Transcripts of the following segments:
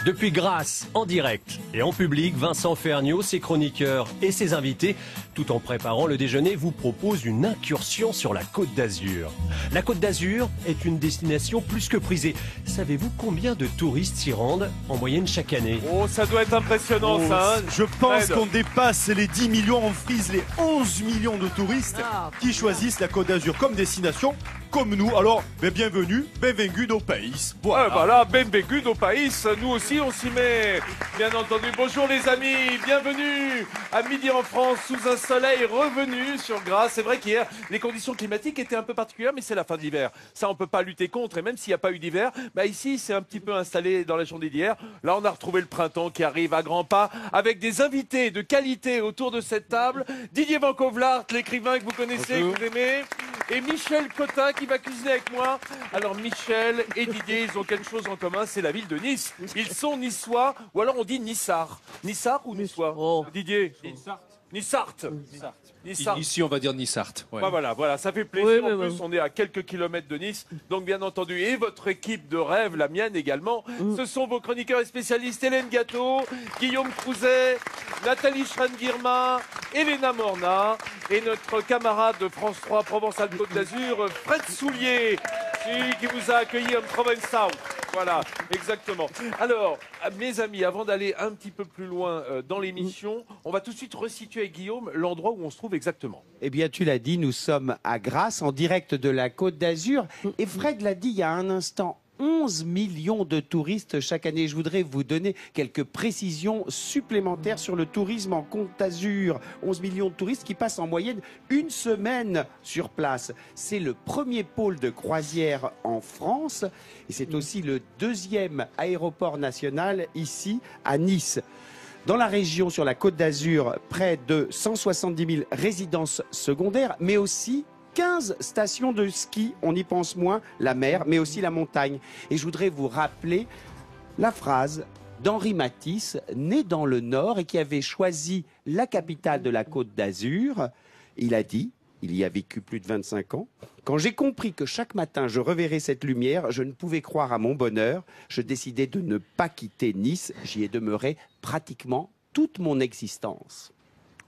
Depuis Grasse, en direct et en public, Vincent Ferniaud, ses chroniqueurs et ses invités, tout en préparant le déjeuner, vous proposent une incursion sur la Côte d'Azur. La Côte d'Azur est une destination plus que prisée. Savez-vous combien de touristes s'y rendent en moyenne chaque année? Oh, ça doit être impressionnant ça. Hein, je pense qu'on dépasse les 10 millions, on frise les 11 millions de touristes qui choisissent la Côte d'Azur comme destination, comme nous. Alors, bienvenue, bienvenue au pays. Voilà, bienvenue au pays. Nous aussi, on s'y met. Bien entendu. Bonjour les amis, bienvenue à Midi en France sous un soleil revenu sur Grasse. C'est vrai qu'hier, les conditions climatiques étaient un peu particulières, mais c'est la fin de l'hiver. Ça, on peut pas lutter contre. Et même s'il n'y a pas eu d'hiver, ici, c'est un petit peu installé dans la journée d'hier. Là, on a retrouvé le printemps qui arrive à grands pas avec des invités de qualité autour de cette table. Didier Van Kovlart, l'écrivain que vous connaissez, que vous aimez, et Michel Cotin qui va cuisiner avec moi. Alors Michel et Didier, ils ont quelque chose en commun, c'est la ville de Nice. Ils sont niçois, ou alors on dit Nissart. Nissart ou niçois? Didier? Nissart. Ici, on va dire Nissart. Ouais. Voilà, ça fait plaisir. En plus, on est à quelques kilomètres de Nice. Donc, bien entendu, et votre équipe de rêve, la mienne également, ce sont vos chroniqueurs et spécialistes Hélène Gâteau, Guillaume Crouzet, Nathalie Schran-Guirma, Elena Morna et notre camarade de France 3 Provence-Alpes-Côte d'Azur, Fred Soulier, celui qui vous a accueilli en Provençal. Voilà, exactement. Alors, mes amis, avant d'aller un petit peu plus loin dans l'émission, on va tout de suite resituer avec Guillaume l'endroit où on se trouve exactement. Eh bien, tu l'as dit, nous sommes à Grasse, en direct de la Côte d'Azur. Et Fred l'a dit il y a un instant, 11 millions de touristes chaque année. Je voudrais vous donner quelques précisions supplémentaires sur le tourisme en Côte d'Azur. 11 millions de touristes qui passent en moyenne une semaine sur place. C'est le premier pôle de croisière en France et c'est aussi le deuxième aéroport national ici à Nice. Dans la région, sur la Côte d'Azur, près de 170 000 résidences secondaires, mais aussi 15 stations de ski, on y pense moins, la mer, mais aussi la montagne. Et je voudrais vous rappeler la phrase d'Henri Matisse, né dans le Nord et qui avait choisi la capitale de la Côte d'Azur. Il a dit, il y a vécu plus de 25 ans, « Quand j'ai compris que chaque matin je reverrais cette lumière, je ne pouvais croire à mon bonheur. Je décidai de ne pas quitter Nice. J'y ai demeuré pratiquement toute mon existence. »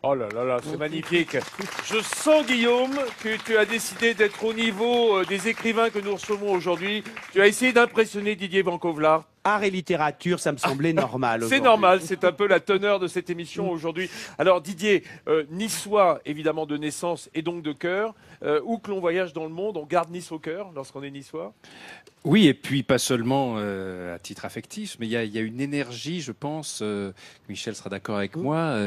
Oh là là là, c'est magnifique. Je sens, Guillaume, que tu as décidé d'être au niveau des écrivains que nous recevons aujourd'hui. Tu as essayé d'impressionner Didier Van Kovlart. Art et littérature, ça me semblait normal. C'est normal, c'est un peu la teneur de cette émission aujourd'hui. Alors Didier, niçois évidemment de naissance et donc de cœur, où que l'on voyage dans le monde, on garde Nice au cœur lorsqu'on est niçois. Oui, et puis pas seulement à titre affectif, mais il y a une énergie, je pense, Michel sera d'accord avec moi,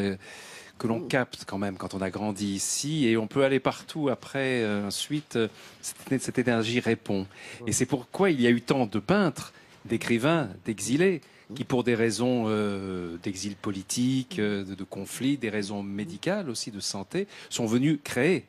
que l'on capte quand même quand on a grandi ici, et on peut aller partout après, ensuite, cette énergie répond. Et c'est pourquoi il y a eu tant de peintres, d'écrivains, d'exilés, qui pour des raisons d'exil politique, de conflits, des raisons médicales aussi, de santé, sont venus créer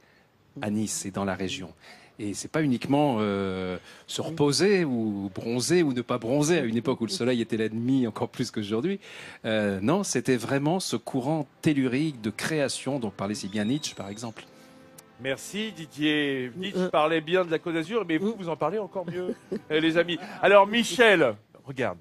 à Nice et dans la région. Et c'est pas uniquement se reposer ou bronzer ou ne pas bronzer à une époque où le soleil était l'ennemi encore plus qu'aujourd'hui. Non, c'était vraiment ce courant tellurique de création dont parlait si bien Nietzsche, par exemple. Merci Didier. Nietzsche parlait bien de la Côte d'Azur, mais vous en parlez encore mieux, les amis. Alors Michel, regarde.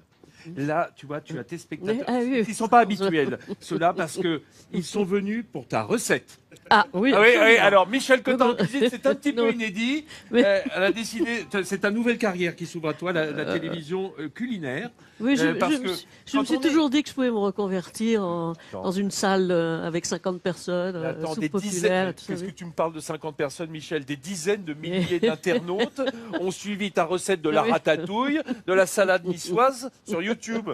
Là, tu vois, tu as tes spectateurs. Ils ne sont pas habituels, ceux-là, parce qu'ils sont venus pour ta recette. Ah oui. Alors, Michel Cotin, c'est un petit peu inédit. Elle a décidé, c'est ta nouvelle carrière qui s'ouvre à toi, la télévision culinaire. Oui, je me suis toujours dit que je pouvais me reconvertir dans une salle avec 50 personnes, attends, soupe des populaire. Qu'est-ce que tu me parles de 50 personnes, Michel? Des dizaines de milliers d'internautes ont suivi ta recette de la ratatouille, de la salade niçoise sur YouTube.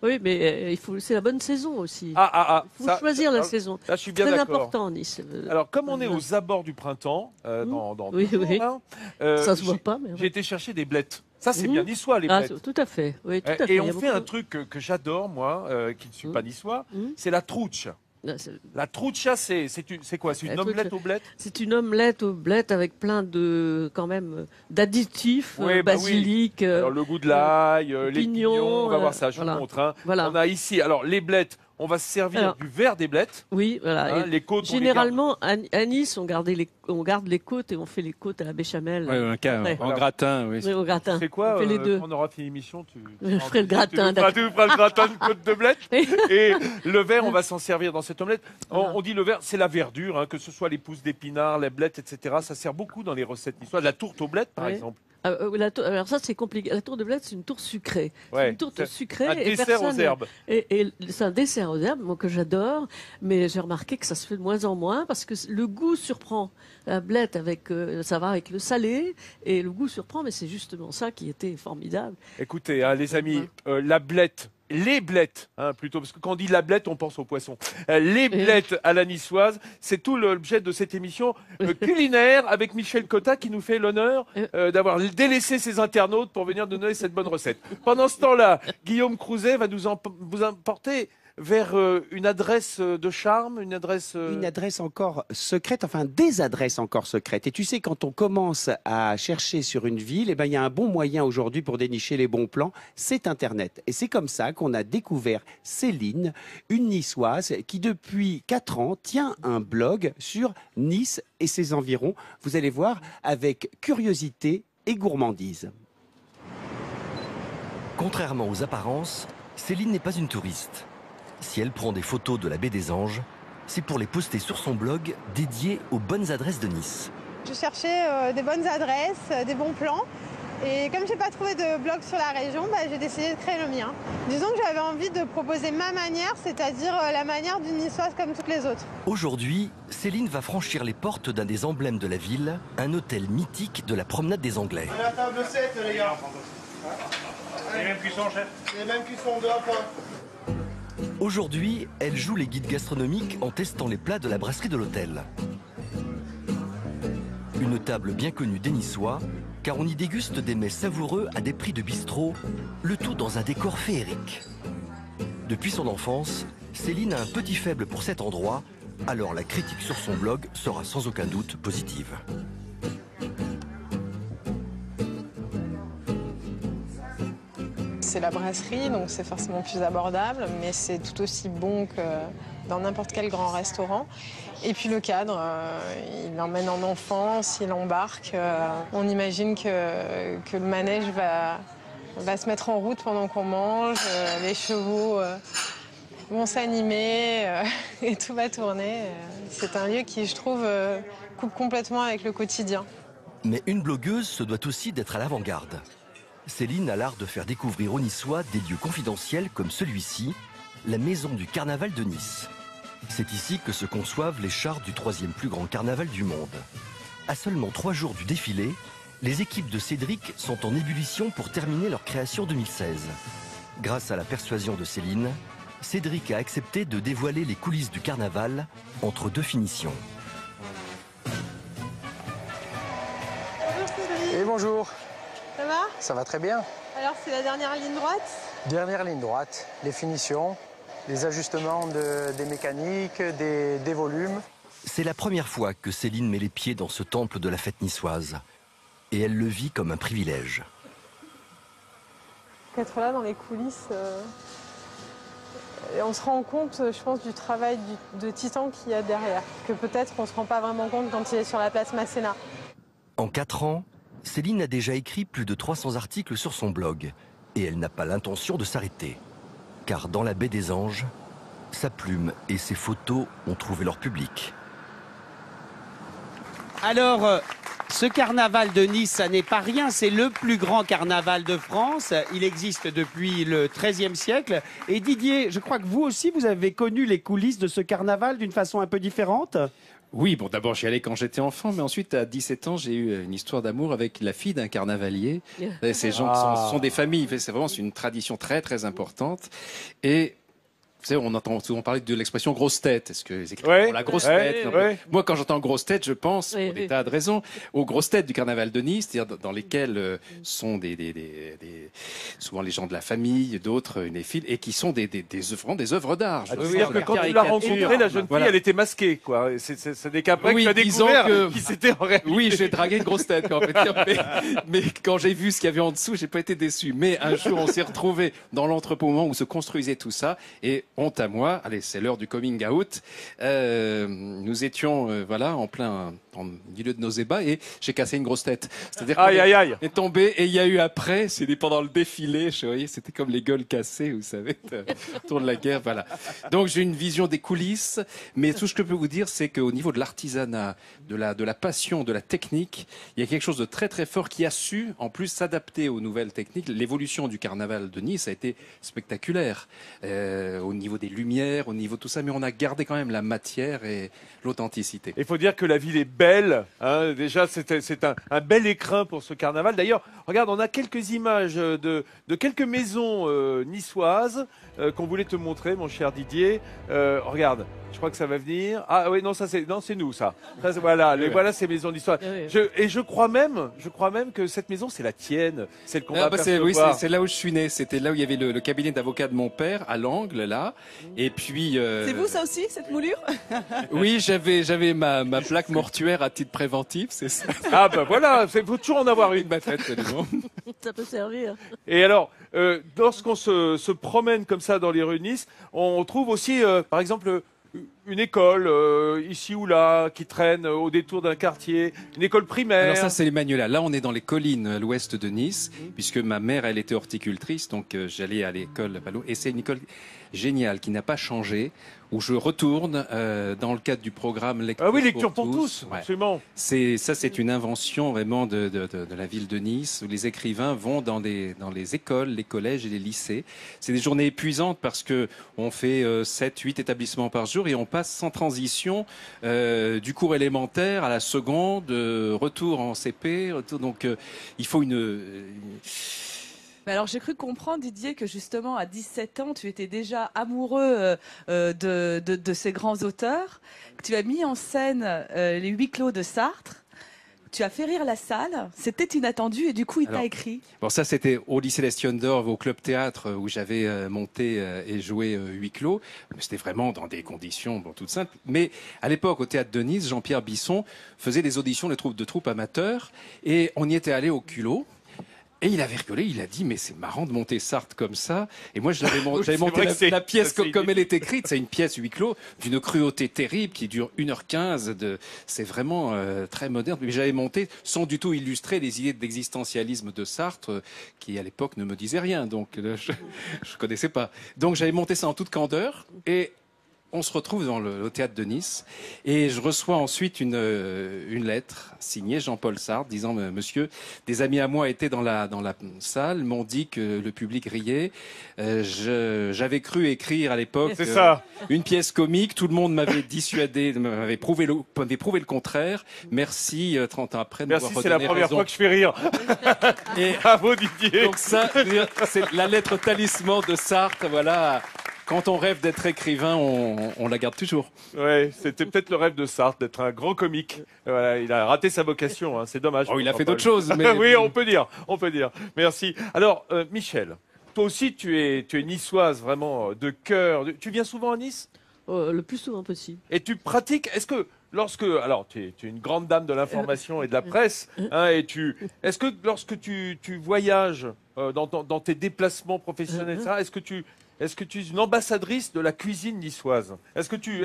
Oui, mais c'est la bonne saison aussi. Il faut choisir la saison. Là, je suis bien très d'accord. important, Nice. Alors, comme on est aux abords du printemps, oui. Ça se voit pas. Mais j'ai été chercher des blettes. Ça, c'est bien niçois, les blettes. Tout à fait. Oui, tout à fait. Et on fait un truc que j'adore, moi, qui ne suis pas niçois, c'est la trouche. La truccia, c'est quoi? C'est une omelette aux blettes? C'est une omelette aux blettes avec plein de, quand même, d'additifs, basilic. Alors, le goût de l'ail, les pignons, on va voir ça, je vous montre. Voilà. On a ici, alors les blettes, on va se servir Alors, du verre des blettes. Oui, voilà. Hein, Et les côtes, généralement, à Nice, on garde les côtes et on fait les côtes à la béchamel. Ouais, un cas Ouais. en gratin, oui. Oui, au gratin. C'est quoi On fait les deux. quand on aura fait l'émission, Je ferai le gratin, tu nous feras le gratin de côte de blette. Et le verre, on va s'en servir dans cette omelette. On dit le verre, c'est la verdure, hein, que ce soit les pousses d'épinards, les blettes, etc. Ça sert beaucoup dans les recettes niçoises. La tourte aux blettes, par Oui. exemple. Alors ça, c'est compliqué. La tourte de blette, c'est une tourte sucrée. Ouais, C'est une tourte c'est sucrée. un et dessert aux herbes. Et c'est un dessert aux herbes, moi, que j'adore. Mais j'ai remarqué que ça se fait de moins en moins parce que le goût surprend. La blette, ça va avec le salé et le goût surprend. Mais c'est justement ça qui était formidable. Écoutez, hein, les amis, la blette, les blettes, hein, plutôt, parce que quand on dit la blette, on pense au poisson. Les blettes à la niçoise, c'est tout l'objet de cette émission culinaire avec Michel Cotta qui nous fait l'honneur d'avoir délaissé ses internautes pour venir nous donner cette bonne recette. Pendant ce temps-là, Guillaume Crouzet va vous emporter vers une adresse de charme, une adresse encore secrète, enfin des adresses encore secrètes. Et tu sais, quand on commence à chercher sur une ville, eh ben, il y a un bon moyen aujourd'hui pour dénicher les bons plans, c'est Internet. Et c'est comme ça qu'on a découvert Céline, une niçoise qui depuis 4 ans tient un blog sur Nice et ses environs. Vous allez voir, avec curiosité et gourmandise. Contrairement aux apparences, Céline n'est pas une touriste. Si elle prend des photos de la baie des Anges, c'est pour les poster sur son blog dédié aux bonnes adresses de Nice. Je cherchais des bonnes adresses, des bons plans. Et comme je n'ai pas trouvé de blog sur la région, j'ai décidé de créer le mien. Disons que j'avais envie de proposer ma manière, c'est-à-dire la manière d'une niçoise comme toutes les autres. Aujourd'hui, Céline va franchir les portes d'un des emblèmes de la ville, un hôtel mythique de la promenade des Anglais. On est à table 7, les gars. Les mêmes cuissons, chef. Les mêmes cuissons, 2 à point. Aujourd'hui, elle joue les guides gastronomiques en testant les plats de la brasserie de l'hôtel. Une table bien connue des Niçois, car on y déguste des mets savoureux à des prix de bistrot, le tout dans un décor féerique. Depuis son enfance, Céline a un petit faible pour cet endroit, alors la critique sur son blog sera sans aucun doute positive. C'est la brasserie, donc c'est forcément plus abordable, mais c'est tout aussi bon que dans n'importe quel grand restaurant. Et puis le cadre, il l'emmène en enfance, il embarque. On imagine que le manège va se mettre en route pendant qu'on mange, les chevaux vont s'animer et tout va tourner. C'est un lieu qui, je trouve, coupe complètement avec le quotidien. Mais une blogueuse se doit aussi d'être à l'avant-garde. Céline a l'art de faire découvrir aux Niçois des lieux confidentiels comme celui-ci, la maison du carnaval de Nice. C'est ici que se conçoivent les chars du 3e plus grand carnaval du monde. À seulement 3 jours du défilé, les équipes de Cédric sont en ébullition pour terminer leur création 2016. Grâce à la persuasion de Céline, Cédric a accepté de dévoiler les coulisses du carnaval entre 2 finitions. Bonjour Cédric. Et bonjour. Ça va? Ça va très bien. Alors c'est la dernière ligne droite? Dernière ligne droite, les finitions, les ajustements des mécaniques, des volumes. C'est la première fois que Céline met les pieds dans ce temple de la fête niçoise. Et elle le vit comme un privilège. Être là dans les coulisses, et on se rend compte, je pense, du travail de titan qu'il y a derrière. Que peut-être on ne se rend pas vraiment compte quand il est sur la place Masséna. En 4 ans, Céline a déjà écrit plus de 300 articles sur son blog. Et elle n'a pas l'intention de s'arrêter. Car dans la baie des Anges, sa plume et ses photos ont trouvé leur public. Alors, ce carnaval de Nice, ça n'est pas rien, c'est le plus grand carnaval de France. Il existe depuis le XIIIe siècle. Et Didier, je crois que vous aussi, vous avez connu les coulisses de ce carnaval d'une façon un peu différente. Oui, bon, d'abord, j'y allais quand j'étais enfant, mais ensuite, à 17 ans, j'ai eu une histoire d'amour avec la fille d'un carnavalier. Et ces gens sont des familles, c'est vraiment une tradition très, très importante. Et vous savez, on entend souvent parler de l'expression grosse tête. Est-ce que les écrivains ont la grosse tête? Moi, quand j'entends grosse tête, je pense, pour des tas de raisons, aux grosses têtes du carnaval de Nice, c'est-à-dire dans lesquelles sont souvent les gens de la famille, d'autres, une file, et qui sont des œuvres d'art. C'est-à-dire que quand tu l'as rencontrée, la jeune fille, elle était masquée, quoi. C'est des cas après que tu as découvert qui c'était en réalité. Oui, j'ai dragué une grosse tête, quand on peut dire, mais quand j'ai vu ce qu'il y avait en dessous, j'ai pas été déçu. Mais un jour, on s'est retrouvés dans l'entrepôt au moment où se construisait tout ça, et honte à moi, allez, c'est l'heure du coming out. Nous étions voilà en plein en milieu de nos ébats et j'ai cassé une grosse tête. C'est-à-dire qu'on est tombé et il y a eu après, c'était pendant le défilé, vous voyez, c'était comme les gueules cassées, vous savez, autour de la guerre, voilà. Donc j'ai une vision des coulisses, mais tout ce que je peux vous dire, c'est qu'au niveau de l'artisanat, de la passion, de la technique, il y a quelque chose de très très fort qui a su en plus s'adapter aux nouvelles techniques. L'évolution du carnaval de Nice a été spectaculaire au niveau des lumières, au niveau de tout ça, mais on a gardé quand même la matière et l'authenticité. Il faut dire que la ville est belle. Hein. Déjà, c'est un bel écrin pour ce carnaval. D'ailleurs, regarde, on a quelques images de quelques maisons niçoises qu'on voulait te montrer, mon cher Didier. Regarde, je crois que ça va venir. Ah oui, non, c'est nous, ça. Voilà, voilà ces maisons niçoises. Et je crois même que cette maison, c'est la tienne, celle qu'on va apercevoir. Oui, c'est là où je suis né. C'était là où il y avait le cabinet d'avocat de mon père, à l'angle, là. Et puis. C'est vous, ça aussi, cette moulure? Oui, j'avais ma plaque mortuaire à titre préventif, c'est ça. Ah ben voilà, il faut toujours en avoir une. Ma tête, ça peut servir. Et alors, lorsqu'on se promène comme ça dans les rues de Nice, on trouve aussi, par exemple, une école ici ou là qui traîne au détour d'un quartier, une école primaire. Alors ça c'est les Magnolas. Là on est dans les collines à l'ouest de Nice, puisque ma mère elle était horticultrice, donc j'allais à l'école à Palo. Et c'est une école géniale qui n'a pas changé, où je retourne dans le cadre du programme Lecture pour tous. Ah oui, Lecture pour tous, absolument. C'est une invention vraiment de la ville de Nice, où les écrivains vont dans les écoles, les collèges et les lycées. C'est des journées épuisantes parce que on fait 7-8 établissements par jour et on passe sans transition du cours élémentaire à la seconde, retour en CP, donc il faut Alors j'ai cru comprendre, Didier, que justement à 17 ans, tu étais déjà amoureux de ces grands auteurs, que tu as mis en scène les huis clos de Sartre. Tu as fait rire la salle, c'était inattendu et du coup il t'a écrit. Bon, ça c'était au lycée Lestion d'Or, au club théâtre où j'avais monté et joué huis clos. C'était vraiment dans des conditions toutes simples. Mais à l'époque au théâtre de Nice, Jean-Pierre Bisson faisait des auditions de troupes amateurs et on y était allé au culot. Et il avait rigolé, il a dit mais c'est marrant de monter Sartre comme ça. Et moi j'avais monté la pièce comme elle est écrite. C'est une pièce huis clos d'une cruauté terrible qui dure 1h15. C'est vraiment très moderne. Mais j'avais monté sans du tout illustrer les idées d'existentialisme de Sartre qui à l'époque ne me disaient rien. Donc je connaissais pas. Donc j'avais monté ça en toute candeur et on se retrouve dans le théâtre de Nice et je reçois ensuite une lettre signée Jean-Paul Sartre disant monsieur, des amis à moi étaient dans la salle, m'ont dit que le public riait. J'avais cru écrire à l'époque une pièce comique, tout le monde m'avait dissuadé, m'avait prouvé le contraire. Merci 30 ans après de m'avoir redonné raison. Merci, c'est la première fois que je fais rire. Et bravo Didier. Donc ça, c'est la lettre talisman de Sartre, voilà. Quand on rêve d'être écrivain, on la garde toujours. Ouais, c'était peut-être le rêve de Sartre, d'être un grand comique. Voilà, il a raté sa vocation, hein, c'est dommage. Oh, il a fait d'autres choses. Mais... oui, on peut dire. Merci. Alors, Michel, toi aussi, tu es niçoise vraiment de cœur. Tu viens souvent à Nice ? Le plus souvent possible. Et tu pratiques, est-ce que alors tu es une grande dame de l'information et de la presse, hein, est-ce que lorsque tu voyages dans tes déplacements professionnels, est-ce que tu es une ambassadrice de la cuisine niçoise?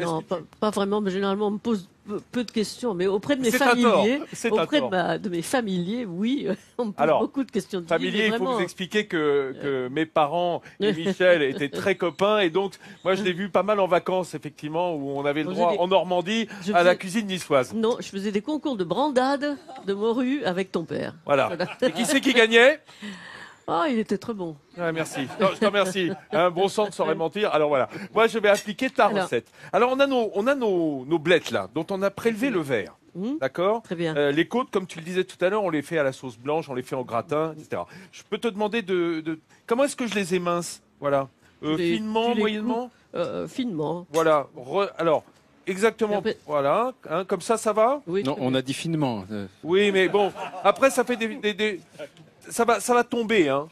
Non, pas vraiment, mais généralement on me pose peu de questions, mais auprès de mes familiers, de mes familiers, oui, on me pose beaucoup de questions. Familiers, il faut vous expliquer que mes parents et Michel étaient très copains, et donc moi je l'ai vu pas mal en vacances, effectivement, où on avait le droit en Normandie à la cuisine niçoise. Non, je faisais des concours de brandade de morue avec ton père. Voilà. Et qui c'est qui gagnait? Ah, il était très bon. Ouais, merci. Non, je te remercie. Un bon sang ne saurait mentir. Alors voilà. Moi, je vais appliquer ta recette. Alors, on a nos blettes là, dont on a prélevé le verre. D'accord ? Très bien. Les côtes, comme tu le disais tout à l'heure, on les fait à la sauce blanche, on les fait en gratin, etc. Je peux te demander comment est-ce que je les émince ? Voilà. Finement, moyennement ? Finement. Voilà. Alors. Exactement. Voilà. Hein, comme ça va ? Oui. Non, on a dit finement. Oui, mais bon. Après, ça fait ça va tomber, hein.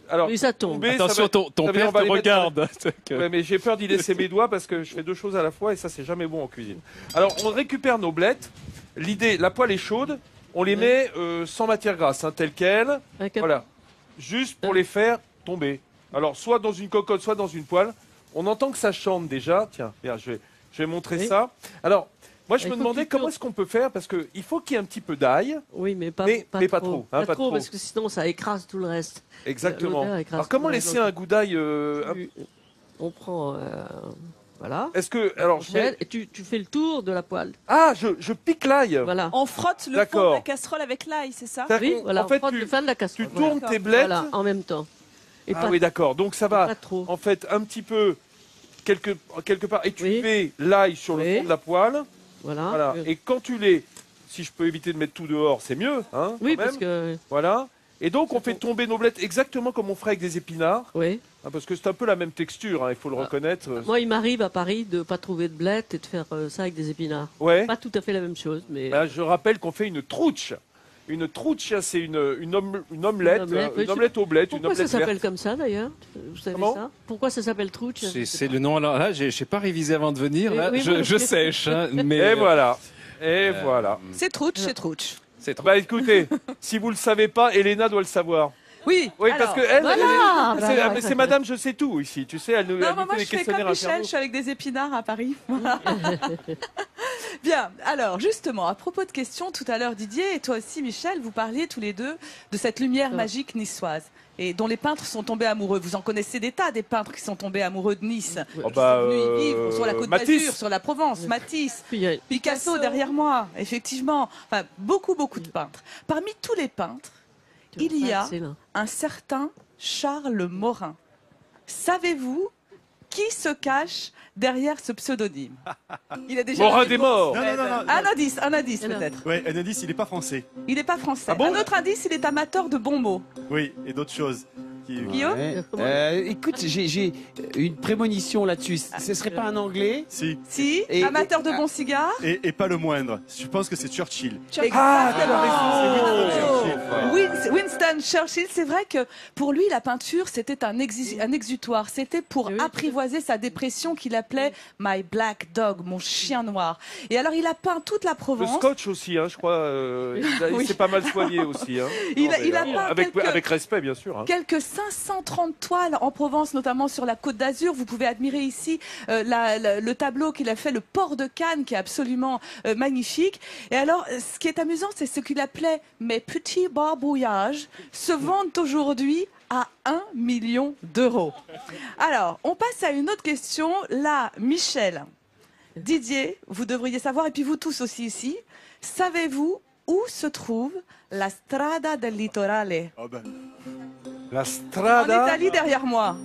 Alors, oui, ça tombe. Attention, ton père te regarde. Ouais, mais j'ai peur d'y laisser mes doigts parce que je fais deux choses à la fois et ça, c'est jamais bon en cuisine. Alors, on récupère nos blettes. La poêle est chaude. On les met sans matière grasse, hein, telles quelles. Voilà. Juste pour les faire tomber. Alors, soit dans une cocotte, soit dans une poêle. on entend que ça chante déjà. Tiens, regarde, je vais montrer ça. Alors, moi, je me demandais comment est-ce qu'on peut faire, parce qu'il faut qu'il y ait un petit peu d'ail. Oui, mais pas trop. Hein, pas trop, parce que sinon, ça écrase tout le reste. Exactement. Alors, comment laisser un goût d'ail On prend... voilà. Est-ce que... Alors, et tu fais le tour de la poêle. Ah, je pique l'ail. Voilà. On frotte le fond de la casserole avec l'ail, c'est ça? Oui, voilà, en fait, on frotte le fin de la casserole. Tu tournes tes blettes. Voilà, en même temps. Et ah oui, d'accord. Donc, ça va, en fait, un petit peu, quelque part, et tu mets l'ail sur le fond de la poêle. Voilà. Et quand tu les... Si je peux éviter de mettre tout dehors, c'est mieux. Hein, oui, parce que... Voilà. Et donc, on fait tomber nos blettes exactement comme on ferait avec des épinards. Oui. Hein, parce que c'est un peu la même texture, hein, il faut le reconnaître. Moi, il m'arrive à Paris de ne pas trouver de blettes et de faire ça avec des épinards. Ouais. Pas tout à fait la même chose, mais... Là, je rappelle qu'on fait une trouche. Une trouche, c'est une omelette aux blettes. Pourquoi ça s'appelle comme ça, d'ailleurs? Vous savez ça? Pourquoi ça s'appelle trouche? C'est le nom. Alors là, je n'ai pas révisé avant de venir. Là, je sèche. Hein, mais et voilà. Et voilà. C'est trouche, c'est trouche. Bah écoutez, si vous le savez pas, Elena doit le savoir. Oui, parce que elle, c'est Madame Je sais tout ici. Tu sais, elle nous fait des questionnaires Michel, je suis avec des épinards à Paris. Bien, alors justement, à propos de questions, tout à l'heure Didier et toi aussi Michel, vous parliez tous les deux de cette lumière magique niçoise et dont les peintres sont tombés amoureux. Vous en connaissez des tas, des peintres qui sont tombés amoureux de Nice, qui sont venus y vivre sur la Côte d'Azur, sur la Provence, Matisse, Picasso derrière moi, effectivement. Enfin, beaucoup de peintres. Parmi tous les peintres, il y a un certain Charles Morin. Savez-vous qui se cache derrière ce pseudonyme? Il a déjà Morin des morts. Non. Un indice peut-être. Ouais, un indice, il n'est pas français. Il n'est pas français. Ah bon? Un autre indice, il est amateur de bons mots. Oui, et d'autres choses. Guillaume? Écoute, j'ai une prémonition là-dessus. Ce serait pas un anglais? Si. Amateur de bons cigares? Et pas le moindre. Je pense que c'est Churchill. Winston Churchill, c'est vrai que pour lui, la peinture, c'était un exutoire. C'était pour apprivoiser sa dépression qu'il appelait « My Black Dog », mon chien noir. Et alors, il a peint toute la Provence. Le scotch aussi, hein, je crois. Il s'est pas mal soigné aussi. Hein. Il a peint avec respect, bien sûr. Hein. Quelques 530 toiles en Provence, notamment sur la Côte d'Azur. Vous pouvez admirer ici le tableau qu'il a fait, le port de Cannes, qui est absolument magnifique. Et alors, ce qui est amusant, c'est ce qu'il appelait « mes petits barbouillages » se vendent aujourd'hui à 1 million d'euros. Alors, on passe à une autre question. Là, Michel, Didier, vous devriez savoir, et puis vous tous aussi ici, savez-vous où se trouve la Strada del Litorale? La Strada. En Italie, derrière moi.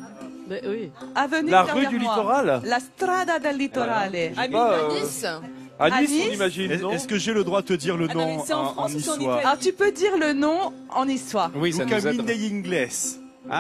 Mais oui. Avenue la derrière rue du moi. littoral. La Strada del Litorale. À Nice. À Nice, on imagine. Est-ce que j'ai le droit de te dire le nom en niçois? Alors, tu peux dire le nom en niçois. Oui, ça nous aide. Camine Ingles. C'est la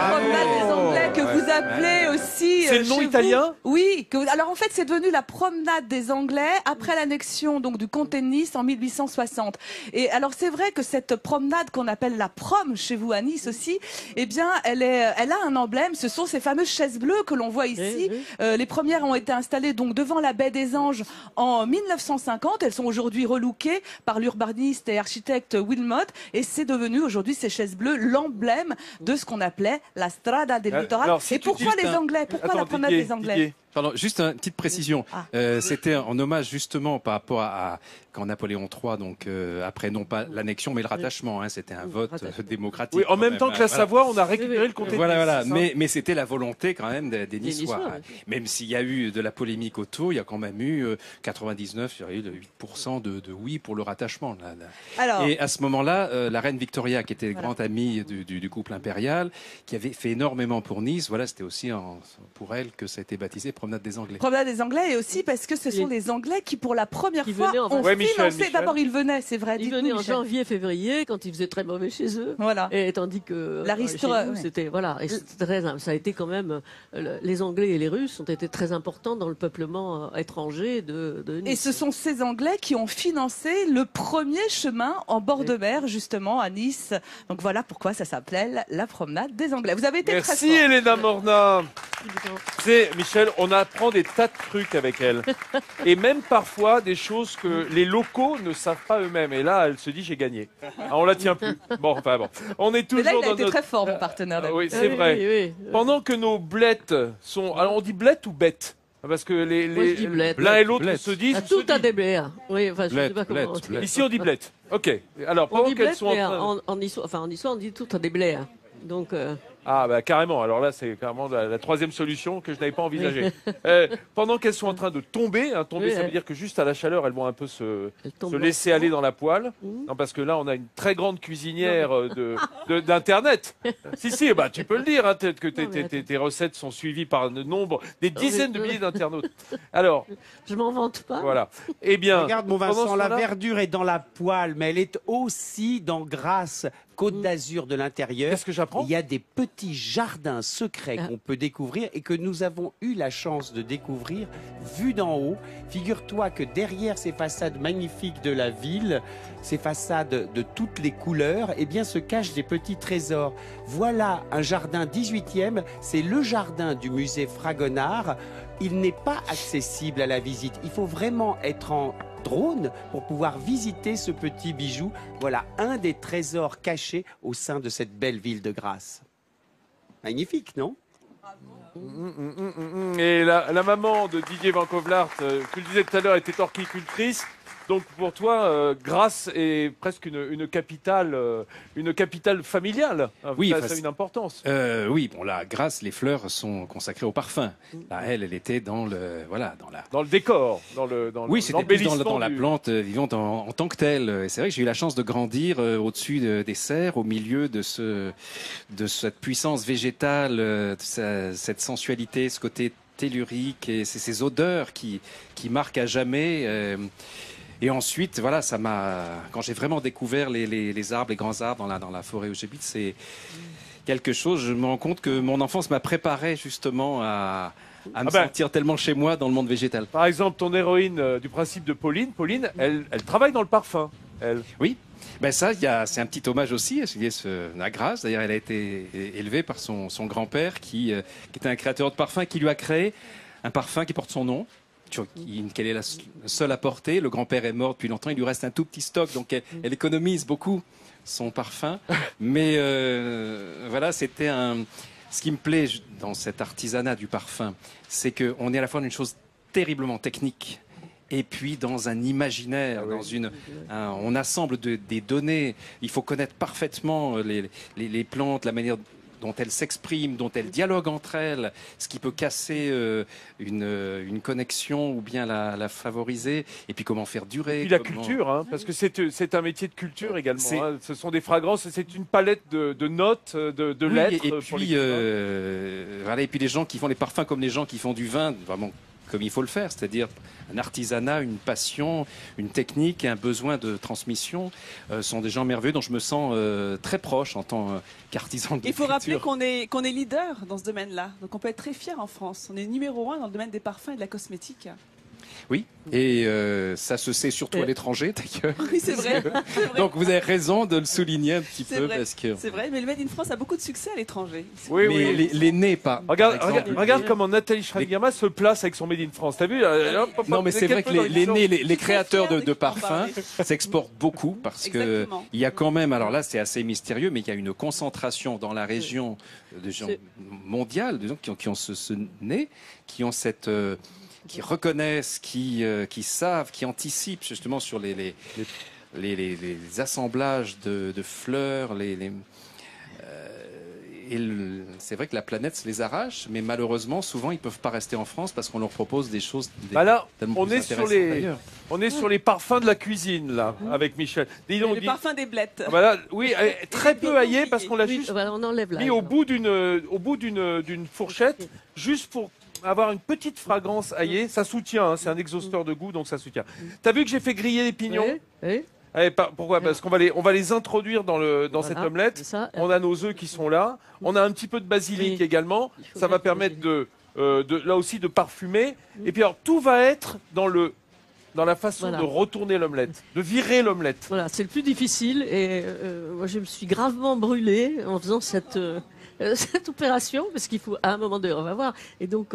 promenade des Anglais que vous appelez aussi. C'est le nom italien? Oui. Alors en fait, c'est devenu la promenade des Anglais après l'annexion donc du comté de Nice en 1860. Et alors c'est vrai que cette promenade qu'on appelle la prom chez vous à Nice aussi, eh bien, elle a un emblème. Ce sont ces fameuses chaises bleues que l'on voit ici. Les premières ont été installées donc devant la baie des Anges en 1950. Elles sont aujourd'hui relookées par l'urbaniste et architecte Wilmot, et c'est devenu aujourd'hui ces chaises bleues l'emblème de ce qu'on appelait la Strada del Littoral. Alors, si et pourquoi les Anglais? Pourquoi la promenade des Anglais? Pardon, juste une petite précision. C'était en hommage justement par rapport à quand Napoléon III, donc après non pas l'annexion mais le rattachement, hein, c'était un vote démocratique. Oui, en même temps que la Savoie, on a récupéré le comté de Nice. Voilà. Mais c'était la volonté quand même des Niçois. Même s'il y a eu de la polémique autour, il y a quand même eu 8% de oui pour le rattachement. Alors, et à ce moment-là, la reine Victoria, qui était grande amie du couple impérial, qui avait fait énormément pour Nice, voilà, c'était aussi pour elle que ça a été baptisé Promenade des Anglais. Promenade des Anglais, et aussi parce que ce sont les Anglais qui, pour la première fois, ont financé. D'abord, ils venaient, c'est vrai. Ils venaient en janvier, février, quand il faisait très mauvais chez eux. Voilà. Et tandis que c'était ça a été quand même les Anglais et les Russes ont été très importants dans le peuplement étranger de Nice. Et ce sont ces Anglais qui ont financé le premier chemin en bord de mer, justement, à Nice. Donc voilà pourquoi ça s'appelle la promenade des Anglais. Vous avez été très fort. Merci Elena Morna. C'est Michel, on apprend des tas de trucs avec elle. Et même parfois des choses que les locaux ne savent pas eux-mêmes. Et là, elle se dit, j'ai gagné. Ah, on la tient plus. Bon, enfin bon. On est toujours Mais là, il a dans été notre... très fort, mon partenaire. oui, c'est vrai. Oui. Pendant que nos blettes sont... Alors, on dit blettes ou bêtes? Parce que Moi, je dis blettes. l'un et l'autre Blettes. se disent... Ah, tout a des blés. Hein. Oui, enfin, je ne sais pas comment. Blettes, blettes. Ici, on dit blettes. Ok. Alors, On pendant dit qu'elles blettes, sont en mais train... en histoire, on dit tout a des blés. Hein. Donc, Ah bah carrément, alors là c'est carrément la troisième solution que je n'avais pas envisagée. Pendant qu'elles sont en train de tomber, hein, tomber Oui, ça veut dire que juste à la chaleur elles vont un peu se tombent laisser aller dans la poêle. Non parce que là on a une très grande cuisinière d'internet. si, bah tu peux le dire, hein, que tes recettes sont suivies par des dizaines de milliers d'internautes. Alors, je m'en vante pas. voilà. Eh bien, Regarde mon pendant Vincent, ce la temps-là- verdure est dans la poêle, mais elle est aussi dans Grasse, Côte d'Azur de l'intérieur. Qu'est-ce que j'apprends? Il y a des petits jardins secrets qu'on peut découvrir et que nous avons eu la chance de découvrir vus d'en haut. Figure-toi que derrière ces façades magnifiques de la ville, ces façades de toutes les couleurs, eh bien, se cachent des petits trésors. Voilà un jardin 18e, c'est le jardin du musée Fragonard. Il n'est pas accessible à la visite. Il faut vraiment être en drone pour pouvoir visiter ce petit bijou. Voilà un des trésors cachés au sein de cette belle ville de Grasse. Magnifique, non? Et la maman de Didier Van Kovlart, tu le disais tout à l'heure, était horticultrice. Donc pour toi, Grasse est presque une capitale familiale. Oui, ça enfin, a une importance. Oui, bon là, Grasse, les fleurs sont consacrées au parfum. Là, elle était dans le, voilà, Dans le décor, oui, c'était plus dans la du- plante vivante en tant que telle. Et c'est vrai que j'ai eu la chance de grandir au-dessus des serres, au milieu de cette puissance végétale, cette sensualité, ce côté tellurique et ces odeurs qui marquent à jamais. Et ensuite, voilà, quand j'ai vraiment découvert les arbres, les grands arbres dans la forêt où j'habite, c'est quelque chose. Je me rends compte que mon enfance m'a préparé justement à me sentir tellement chez moi dans le monde végétal. Par exemple, ton héroïne du principe de Pauline, elle travaille dans le parfum. Elle. Oui, ben ça, c'est un petit hommage aussi à Grasse. D'ailleurs, elle a été élevée par son grand-père qui était un créateur de parfum qui lui a créé un parfum qui porte son nom. Qu'elle est la seule à porter. Le grand-père est mort depuis longtemps. Il lui reste un tout petit stock, donc elle économise beaucoup son parfum. Mais voilà, c'était ce qui me plaît dans cet artisanat du parfum, c'est qu'on est à la fois dans une chose terriblement technique et puis dans un imaginaire, on assemble des données. Il faut connaître parfaitement les plantes, la manière dont elles s'expriment, dont elles dialoguent entre elles, ce qui peut casser une connexion ou bien la favoriser, et puis comment faire durer. Et puis la culture, hein, parce que c'est un métier de culture également. Hein. Ce sont des fragrances, c'est une palette de notes, de lettres. Et pour puis, voilà, et puis les gens qui font les parfums comme les gens qui font du vin, vraiment comme il faut le faire, c'est-à-dire un artisanat, une passion, une technique, un besoin de transmission, sont des gens merveilleux dont je me sens très proche en tant qu'artisan de Il faut rappeler l'écriture. qu'on est leader dans ce domaine-là. Donc on peut être très fier en France. On est numéro 1 dans le domaine des parfums et de la cosmétique. Oui, et ça se sait surtout à l'étranger d'ailleurs. Oui, c'est vrai. Donc vous avez raison de le souligner un petit C'est peu vrai. parce que. C'est vrai, mais le Made in France a beaucoup de succès à l'étranger. Oui, mais oui. les nez pas. Regarde comment Nathalie Schramm-Girma se place avec son Made in France. T'as vu Non, mais c'est vrai que les nez, les créateurs de parfums s'exportent beaucoup parce que Exactement. il y a quand même, alors là c'est assez mystérieux, mais il y a une concentration dans la région de gens mondiale, de gens qui ont ce nez, qui ont cette qui reconnaissent, qui savent, qui anticipent justement sur les assemblages de fleurs, c'est vrai que la planète se les arrache, mais malheureusement, souvent, ils ne peuvent pas rester en France parce qu'on leur propose des choses là, tellement on plus est sur intéressantes ailleurs. on est sur les parfums de la cuisine, là, avec Michel. Dis donc, Le parfum des blettes. Voilà, oui, très peu aillé parce qu'on l'a juste on enlève mis au bout d'une fourchette, juste pour avoir une petite fragrance aillée. Ça soutient, hein, c'est un exhausteur de goût, donc ça soutient. T'as vu que j'ai fait griller les pignons? Oui. Allez, pourquoi? Parce qu'on va les introduire dans cette omelette. On a nos œufs qui sont là. On a un petit peu de basilic également. Ça va permettre là aussi de parfumer. Et puis alors, tout va être dans la façon de retourner l'omelette, de virer l'omelette. Voilà, c'est le plus difficile et moi je me suis gravement brûlée en faisant cette opération, parce qu'il faut, à un moment donné, on va voir. Et donc,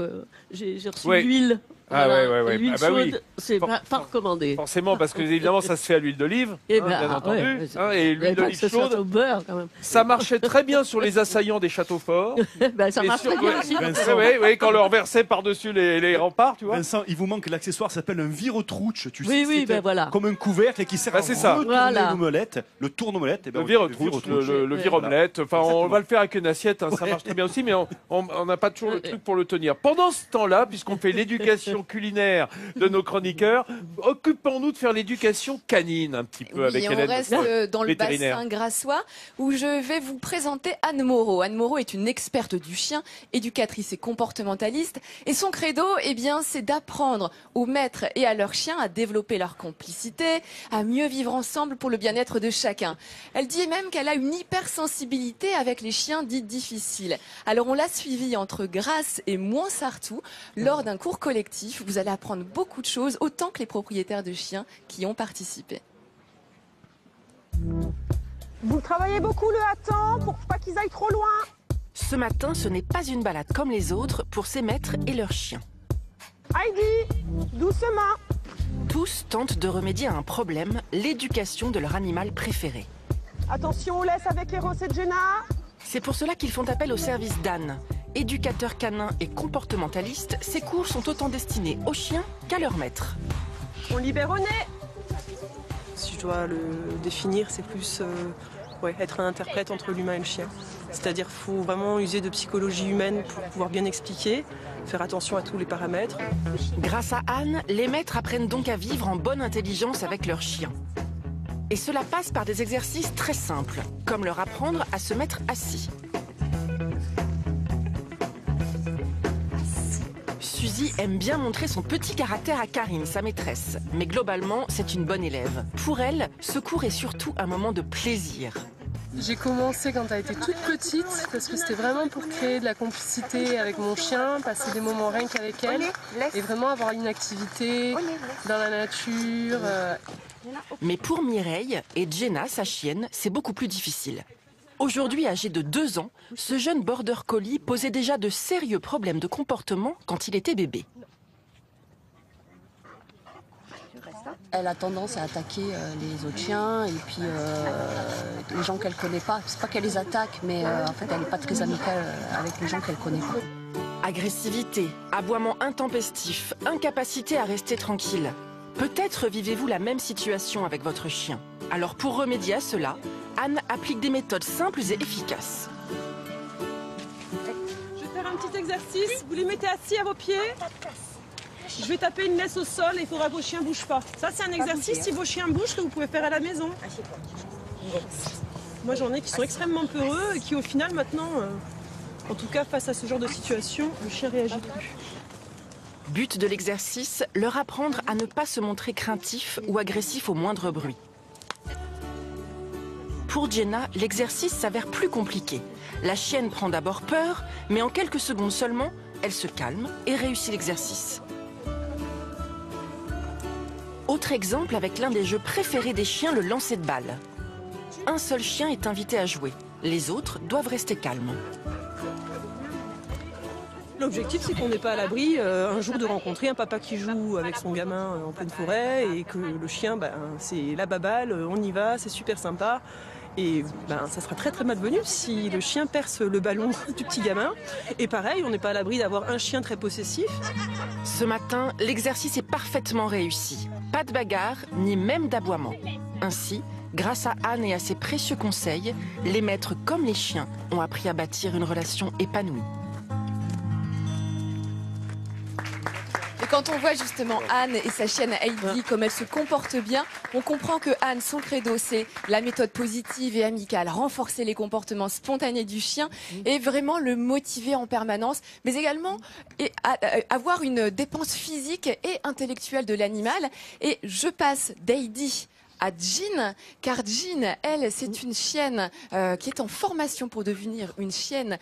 j'ai reçu Ouais. l'huile. Ah Voilà. ouais. L'huile Ah bah chaude, oui. c'est pas recommandé. Forcément, parce que évidemment, ça se fait à l'huile d'olive, Et bien entendu. Et l'huile pas que d'olive ce soit chaude, au beurre, quand même. ça marchait très bien sur les assaillants des châteaux forts. Ça Et marche sur- très bien aussi. Vincent. Ouais, quand on leur versait par-dessus les remparts, tu vois. Vincent, il vous manque l'accessoire, ça s'appelle un viretrouche. Tu Oui, sais, oui, c'est voilà. comme un couvercle et qui sert Bah, à c'est ça. retourner Voilà. l'omelette. Le tourne-omelette. eh ben, Le oui, viretrouche, le Ouais. vire-omelette. Enfin, on Exactement. va le faire avec une assiette, hein, ça marche très bien aussi, mais on n'a pas toujours le truc pour le tenir. Pendant ce temps-là, puisqu'on fait l'éducation culinaire de nos chroniqueurs, occupons-nous de faire l'éducation canine un petit peu avec Oui, on Hélène. reste dans le vétérinaire. bassin grassois où je vais vous présenter Anne Moreau. Anne Moreau est une experte du chien, éducatrice et comportementaliste. Et son credo, eh bien, c'est d'apprendre aux maîtres et à leurs chiens à développer leur complicité, à mieux vivre ensemble pour le bien-être de chacun. Elle dit même qu'elle a une hypersensibilité avec les chiens dits difficiles. Alors on l'a suivie entre Grasse et Moinsartou lors d'un cours collectif. Vous allez apprendre beaucoup de choses, autant que les propriétaires de chiens qui ont participé. Vous travaillez beaucoup le hâtant pour pas qu'ils aillent trop loin. Ce matin, ce n'est pas une balade comme les autres pour ces maîtres et leurs chiens. Heidi, doucement. Tous tentent de remédier à un problème, l'éducation de leur animal préféré. Attention aux laisses avec Eros et Jenna. C'est pour cela qu'ils font appel au service d'Anne. Éducateur canin et comportementaliste, ces cours sont autant destinés aux chiens qu'à leurs maîtres. On libère au nez. Si je dois le définir, c'est plus être un interprète entre l'humain et le chien. C'est-à-dire qu'il faut vraiment user de psychologie humaine pour pouvoir bien expliquer, faire attention à tous les paramètres. Grâce à Anne, les maîtres apprennent donc à vivre en bonne intelligence avec leurs chiens. Et cela passe par des exercices très simples, comme leur apprendre à se mettre assis. Suzy aime bien montrer son petit caractère à Karine, sa maîtresse. Mais globalement, c'est une bonne élève. Pour elle, ce cours est surtout un moment de plaisir. J'ai commencé quand elle était toute petite parce que c'était vraiment pour créer de la complicité avec mon chien, passer des moments rien qu'avec elle et vraiment avoir une activité dans la nature. Mais pour Mireille et Jenna, sa chienne, c'est beaucoup plus difficile. Aujourd'hui âgé de 2 ans, ce jeune border collie posait déjà de sérieux problèmes de comportement quand il était bébé. Elle a tendance à attaquer les autres chiens et puis les gens qu'elle connaît pas. C'est pas qu'elle les attaque, mais en fait elle n'est pas très amicale avec les gens qu'elle connaît pas. Agressivité, aboiement intempestif, incapacité à rester tranquille. Peut-être vivez-vous la même situation avec votre chien. Alors pour remédier à cela, Anne applique des méthodes simples et efficaces. Je vais faire un petit exercice. Vous les mettez assis à vos pieds. Je vais taper une laisse au sol et il faudra que vos chiens ne bougent pas. Ça, c'est un exercice, si vos chiens bougent, que vous pouvez faire à la maison. Moi, j'en ai qui sont extrêmement peureux et qui, au final, maintenant, en tout cas, face à ce genre de situation, le chien réagit plus. But de l'exercice, leur apprendre à ne pas se montrer craintif ou agressif au moindre bruit. Pour Jenna, l'exercice s'avère plus compliqué. La chienne prend d'abord peur, mais en quelques secondes seulement, elle se calme et réussit l'exercice. Autre exemple avec l'un des jeux préférés des chiens, le lancer de balles. Un seul chien est invité à jouer. Les autres doivent rester calmes. L'objectif, c'est qu'on n'est pas à l'abri un jour de rencontrer un papa qui joue avec son gamin en pleine forêt et que le chien, c'est la baballe, on y va, c'est super sympa. Et ça sera très très malvenu si le chien perce le ballon du petit gamin. Et pareil, on n'est pas à l'abri d'avoir un chien très possessif. Ce matin, l'exercice est parfaitement réussi. Pas de bagarre, ni même d'aboiement. Ainsi, grâce à Anne et à ses précieux conseils, les maîtres comme les chiens ont appris à bâtir une relation épanouie. Et quand on voit justement Anne et sa chienne Heidi, comme elles se comportent bien, on comprend que Anne, son credo, c'est la méthode positive et amicale, renforcer les comportements spontanés du chien et vraiment le motiver en permanence, mais également avoir une dépense physique et intellectuelle de l'animal. Et je passe d'Heidi à Jean, car Jean, elle, c'est une chienne qui est en formation pour devenir une chienne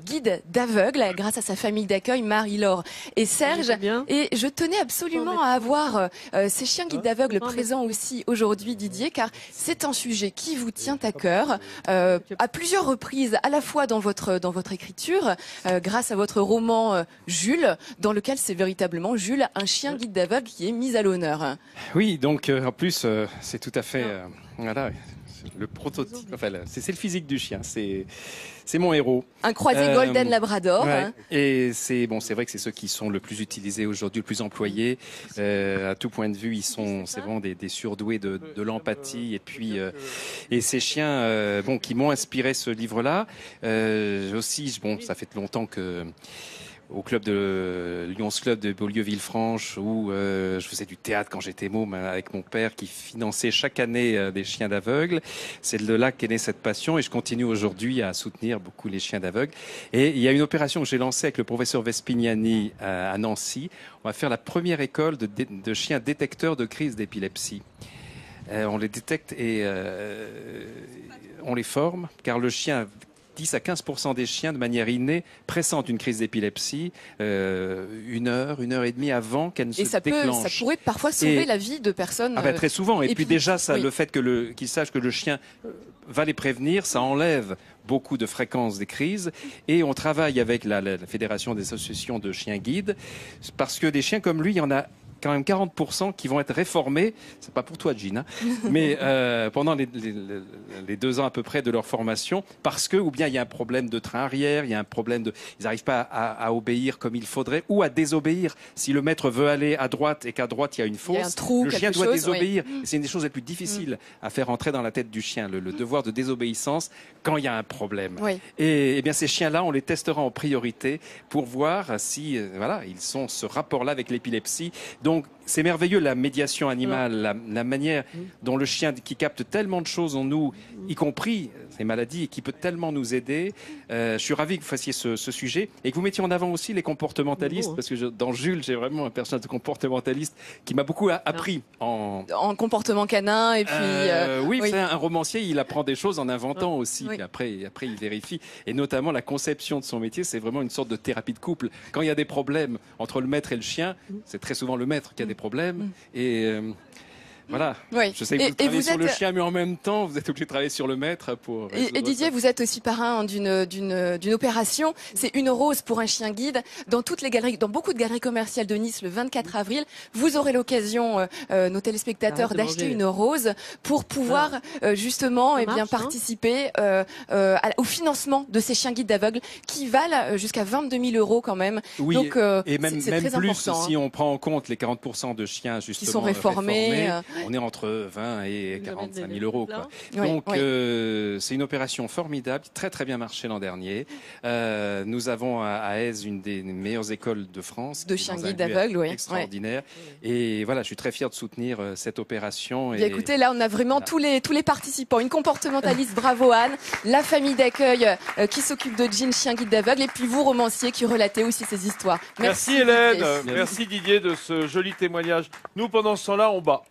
guide d'aveugle, grâce à sa famille d'accueil, Marie-Laure et Serge. Et je tenais absolument à avoir ces chiens guides d'aveugle présents aussi aujourd'hui, Didier, car c'est un sujet qui vous tient à cœur, à plusieurs reprises, à la fois dans votre écriture, grâce à votre roman Jules, dans lequel c'est véritablement Jules, un chien guide d'aveugle qui est mis à l'honneur. Oui, donc en plus, c'est tout à fait... voilà, le prototype, enfin, c'est le physique du chien, c'est mon héros. Un croisé Golden Labrador. Ouais. Hein. Et c'est vrai que c'est ceux qui sont le plus utilisés aujourd'hui, le plus employés. À tout point de vue, c'est vraiment des surdoués de l'empathie. Et puis, et ces chiens, qui m'ont inspiré ce livre-là. Aussi, ça fait longtemps que au club de Lions Club de Beaulieu-Villefranche où je faisais du théâtre quand j'étais môme avec mon père qui finançait chaque année des chiens d'aveugles. C'est de là qu'est née cette passion et je continue aujourd'hui à soutenir beaucoup les chiens d'aveugles. Et il y a une opération que j'ai lancée avec le professeur Vespignani à Nancy. On va faire la première école de chiens détecteurs de crise d'épilepsie. On les détecte et on les forme car le chien 10 à 15% des chiens, de manière innée, pressentent une crise d'épilepsie 1 heure, 1 heure et demie avant qu'elle ne se déclenche. Ça pourrait parfois sauver la vie de personnes. Très souvent. Et puis déjà, le fait qu'ils sachent que le chien va les prévenir, ça enlève beaucoup de fréquences des crises. Et on travaille avec la Fédération des associations de chiens guides, parce que des chiens comme lui, il y en a quand même 40% qui vont être réformés, c'est pas pour toi Gina, mais pendant les 2 ans à peu près de leur formation, parce que ou bien il y a un problème de train arrière, il y a un problème ils n'arrivent pas à obéir comme il faudrait, ou à désobéir. Si le maître veut aller à droite et qu'à droite il y a une fosse, le chien doit désobéir. Oui. C'est une des choses les plus difficiles à faire entrer dans la tête du chien, le devoir de désobéissance quand il y a un problème. Oui. Et bien ces chiens-là, on les testera en priorité pour voir si ils ont ce rapport-là avec l'épilepsie. Donc, c'est merveilleux la médiation animale, la manière dont le chien qui capte tellement de choses en nous, y compris ces maladies, et qui peut tellement nous aider. Je suis ravi que vous fassiez ce sujet et que vous mettiez en avant aussi les comportementalistes, parce que dans Jules, j'ai vraiment un personnage de comportementaliste qui m'a beaucoup appris en comportement canin. Et puis, oui, c'est un romancier, il apprend des choses en inventant aussi. Oui. Après, il vérifie. Et notamment, la conception de son métier, c'est vraiment une sorte de thérapie de couple. Quand il y a des problèmes entre le maître et le chien, c'est très souvent le maître qui a des problèmes. Et voilà. Oui. Je sais que vous travaillez sur le chien, mais en même temps, vous êtes obligé de travailler sur le maître pour. Et Didier, vous êtes aussi parrain d'une opération. C'est une rose pour un chien guide. Dans toutes les galeries, dans beaucoup de galeries commerciales de Nice, le 24 avril, vous aurez l'occasion, nos téléspectateurs, d'acheter une rose pour pouvoir justement, participer au financement de ces chiens guides d'aveugles qui valent jusqu'à 22 000 € quand même. Oui. Donc, et même très plus important, si on prend en compte les 40% de chiens justement qui sont réformés. On est entre 20 et 45 000 €. Quoi. Oui, donc, c'est une opération formidable, très très bien marché l'an dernier. Nous avons à Aise une des meilleures écoles de France. De chiens guides d'aveugles, oui. Extraordinaire. Et voilà, je suis très fier de soutenir cette opération. Bien, écoutez, là, on a vraiment tous les participants. Une comportementaliste, bravo Anne. La famille d'accueil qui s'occupe de Jean, chien guide d'aveugle. Et puis vous, romancier, qui relatez aussi ces histoires. Merci Hélène. Merci Didier de ce joli témoignage. Nous, pendant ce temps-là, on bat.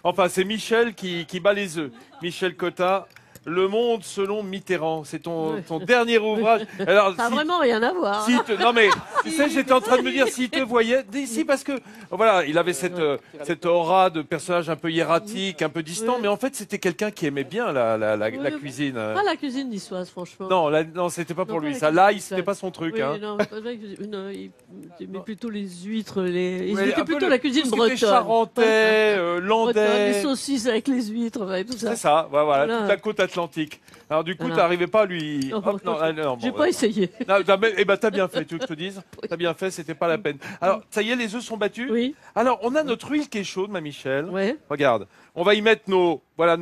Enfin, c'est Michel qui bat les œufs. Michel Cotta, Le Monde selon Mitterrand. C'est ton dernier ouvrage. Alors, ça n'a vraiment rien à voir. Non mais, tu sais, j'étais en train de me dire s'il te voyait d'ici parce que, voilà, il avait cette aura de personnage un peu hiératique, un peu distant, mais en fait, c'était quelqu'un qui aimait bien la cuisine. Pas la cuisine niçoise, franchement. Non, c'était pas pour lui. Ça, l'ail, c'était pas son truc. Oui, hein. non, il aimait plutôt les huîtres, il était plutôt la cuisine bretonne. Charentais, landais. Les saucisses avec les huîtres, tout ça. C'est ça, voilà, toute la côte atlantique. Alors du coup, t'arrivais pas à lui... J'ai pas essayé. T'as bien fait, tu veux que je te dise. T'as bien fait, c'était pas la peine. Alors, ça y est, les œufs sont battus. Oui. Alors, on a notre huile qui est chaude, ma Michel. Oui. Regarde, on va y mettre nos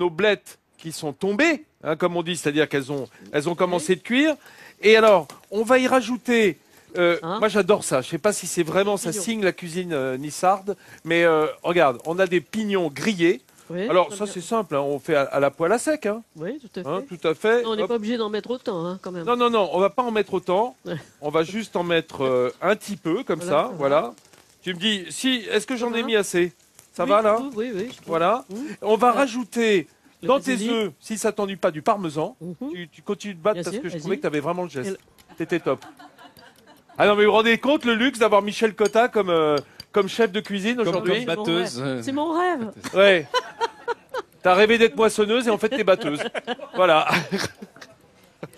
blettes qui sont tombées, hein, comme on dit, c'est-à-dire qu'elles ont commencé de cuire. Et alors, on va y rajouter... moi j'adore ça, je sais pas si c'est vraiment, ça signe la cuisine nissarde, mais regarde, on a des pignons grillés. Oui, alors ça c'est simple, hein, on fait à la poêle à sec. Hein. Oui, tout à fait. Hein, tout à fait. Non, on n'est pas obligé d'en mettre autant, hein, quand même. Non, on va pas en mettre autant. On va juste en mettre un petit peu, comme ça, voilà. Tu me dis, est-ce que j'en ai mis assez? Ça va là? Oui, oui. Voilà. On va rajouter Le dans tes basilic. œufs, si ça t'ennuie pas, du parmesan. Tu continues de battre Bien parce sûr, que je vas-y. trouvais que tu avais vraiment le geste. C'était top. Ah non, mais vous vous rendez compte le luxe d'avoir Michel Cotta comme chef de cuisine aujourd'hui? comme batteuse. C'est mon rêve. Ouais. T'as rêvé d'être moissonneuse et en fait t'es batteuse. Voilà.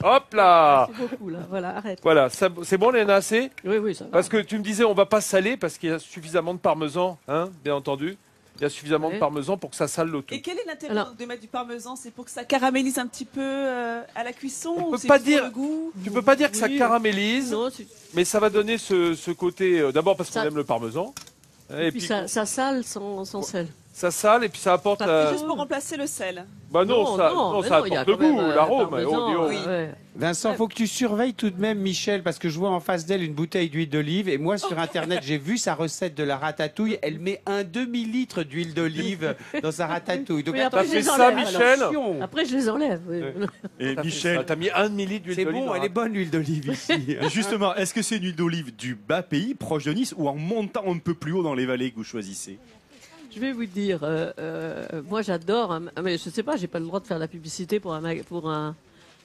Hop là. C'est beaucoup là. Voilà, arrête. Voilà, c'est bon Léna, assez? Oui, oui, ça va. Parce que tu me disais on va pas saler parce qu'il y a suffisamment de parmesan, hein, bien entendu. Il y a suffisamment de parmesan pour que ça sale le tout. Et quel est l'intérêt de mettre du parmesan? C'est pour que ça caramélise un petit peu à la cuisson? On ou peut c'est pas juste pour dire- le goût? Tu peux pas dire que ça Oui. caramélise, Non, mais ça va donner ce côté. D'abord parce qu'on aime le parmesan. Et puis ça sale sans sel. Ça sale et puis ça apporte. C'est juste pour remplacer le sel. Bah non, ça, mais ça non, il y a apporte le quand même, goût, l'arôme. parmesan, Oh, oui. Vincent, faut que tu surveilles tout de même Michel, parce que je vois en face d'elle une bouteille d'huile d'olive, et moi sur internet j'ai vu sa recette de la ratatouille, elle met un demi-litre d'huile d'olive dans sa ratatouille. Donc Oui, après, attention, je les enlève, attention. Après, je les enlève. oui. Et Michel, t'as mis un demi-litre d'huile C'est d'olive. bon, dans elle la- est bonne l'huile d'olive ici. Et justement, est-ce que c'est une huile d'olive du bas pays, proche de Nice, ou en montant un peu plus haut dans les vallées que vous choisissez? Je vais vous dire, moi j'adore, mais je sais pas, j'ai pas le droit de faire la publicité pour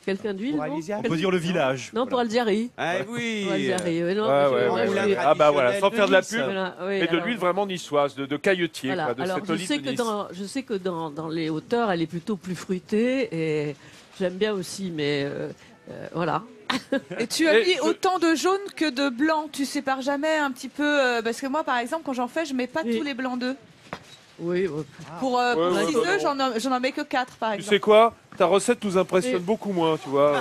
quelqu'un d'huile. Pour non Alésia On peut dire le village. Non, pour Algérie. Ah oui. Pour Algérie, oui, non, Ouais, je- ouais, moi, ouais, je ouais. vais- Ah bah voilà, sans faire de la pub, Voilà, oui, mais de alors- l'huile vraiment niçoise, de cailletier, Voilà. quoi, de Alors, cette je olive sais, de que Nice. je sais que dans les hauteurs, elle est plutôt plus fruitée et j'aime bien aussi, mais voilà. Et tu as mis autant de jaune que de blanc. Tu sépares jamais un petit peu parce que moi, par exemple, quand j'en fais, je mets pas tous les blancs d'œufs. Oui. Pour Ouais, 6 ouais, œufs, j'en mets que 4 par Tu exemple. sais quoi? Ta recette nous impressionne beaucoup moins, tu vois,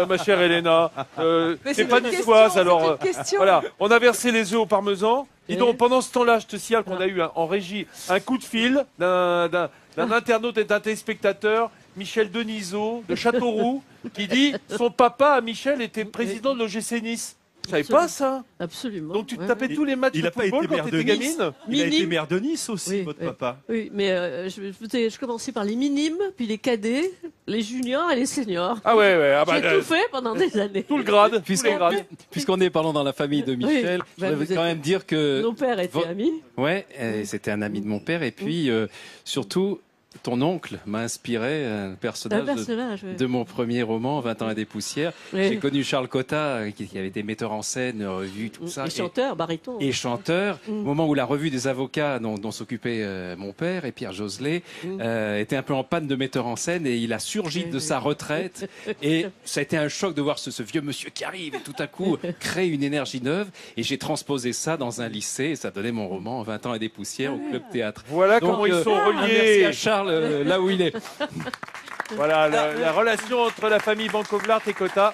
ma chère Elena. Mais C'est c'est pas une niçoise, question, alors. c'est une question. Voilà, on a versé les œufs au parmesan. Dis donc, pendant ce temps-là, je te signale qu'on a eu en régie un coup de fil d'un internaute et d'un téléspectateur, Michel Denisot, de Châteauroux, qui dit son papa, Michel, était président de l'OGC Nice. Tu savais pas ça? Absolument. Donc tu te tapais tous les matchs Il de n'a pas football été quand maire de t'étais Nice. gamine? Il a été Minime. maire de Nice aussi, Oui, votre oui. papa. Oui, mais je commençais par les minimes, puis les cadets, les juniors et les seniors. Ah ouais, ah bah, J'ai tout fait pendant des années. tout le grade, tous les grades. Puisqu'on est parlant dans la famille de Michel, bah, je vous voudrais quand êtes- même dire que... Nos pères étaient amis. Ouais, c'était un ami de mon père. Et puis, surtout, ton oncle m'a inspiré un personnage, oui. de mon premier roman, 20 ans et des poussières. Oui. J'ai connu Charles Cotta, qui avait été metteur en scène, revue, tout ça. Et chanteur, baryton. Et chanteur, au moment où la revue des avocats dont s'occupait mon père et Pierre Joselet était un peu en panne de metteur en scène et il a surgi de sa retraite et ça a été un choc de voir ce vieux monsieur qui arrive et tout à coup crée une énergie neuve et j'ai transposé ça dans un lycée et ça donnait mon roman 20 ans et des poussières au Club Théâtre. Voilà Donc, comment ils sont reliés. Merci à Charles là où il est. Voilà, la relation entre la famille Bancovlart et Cotta.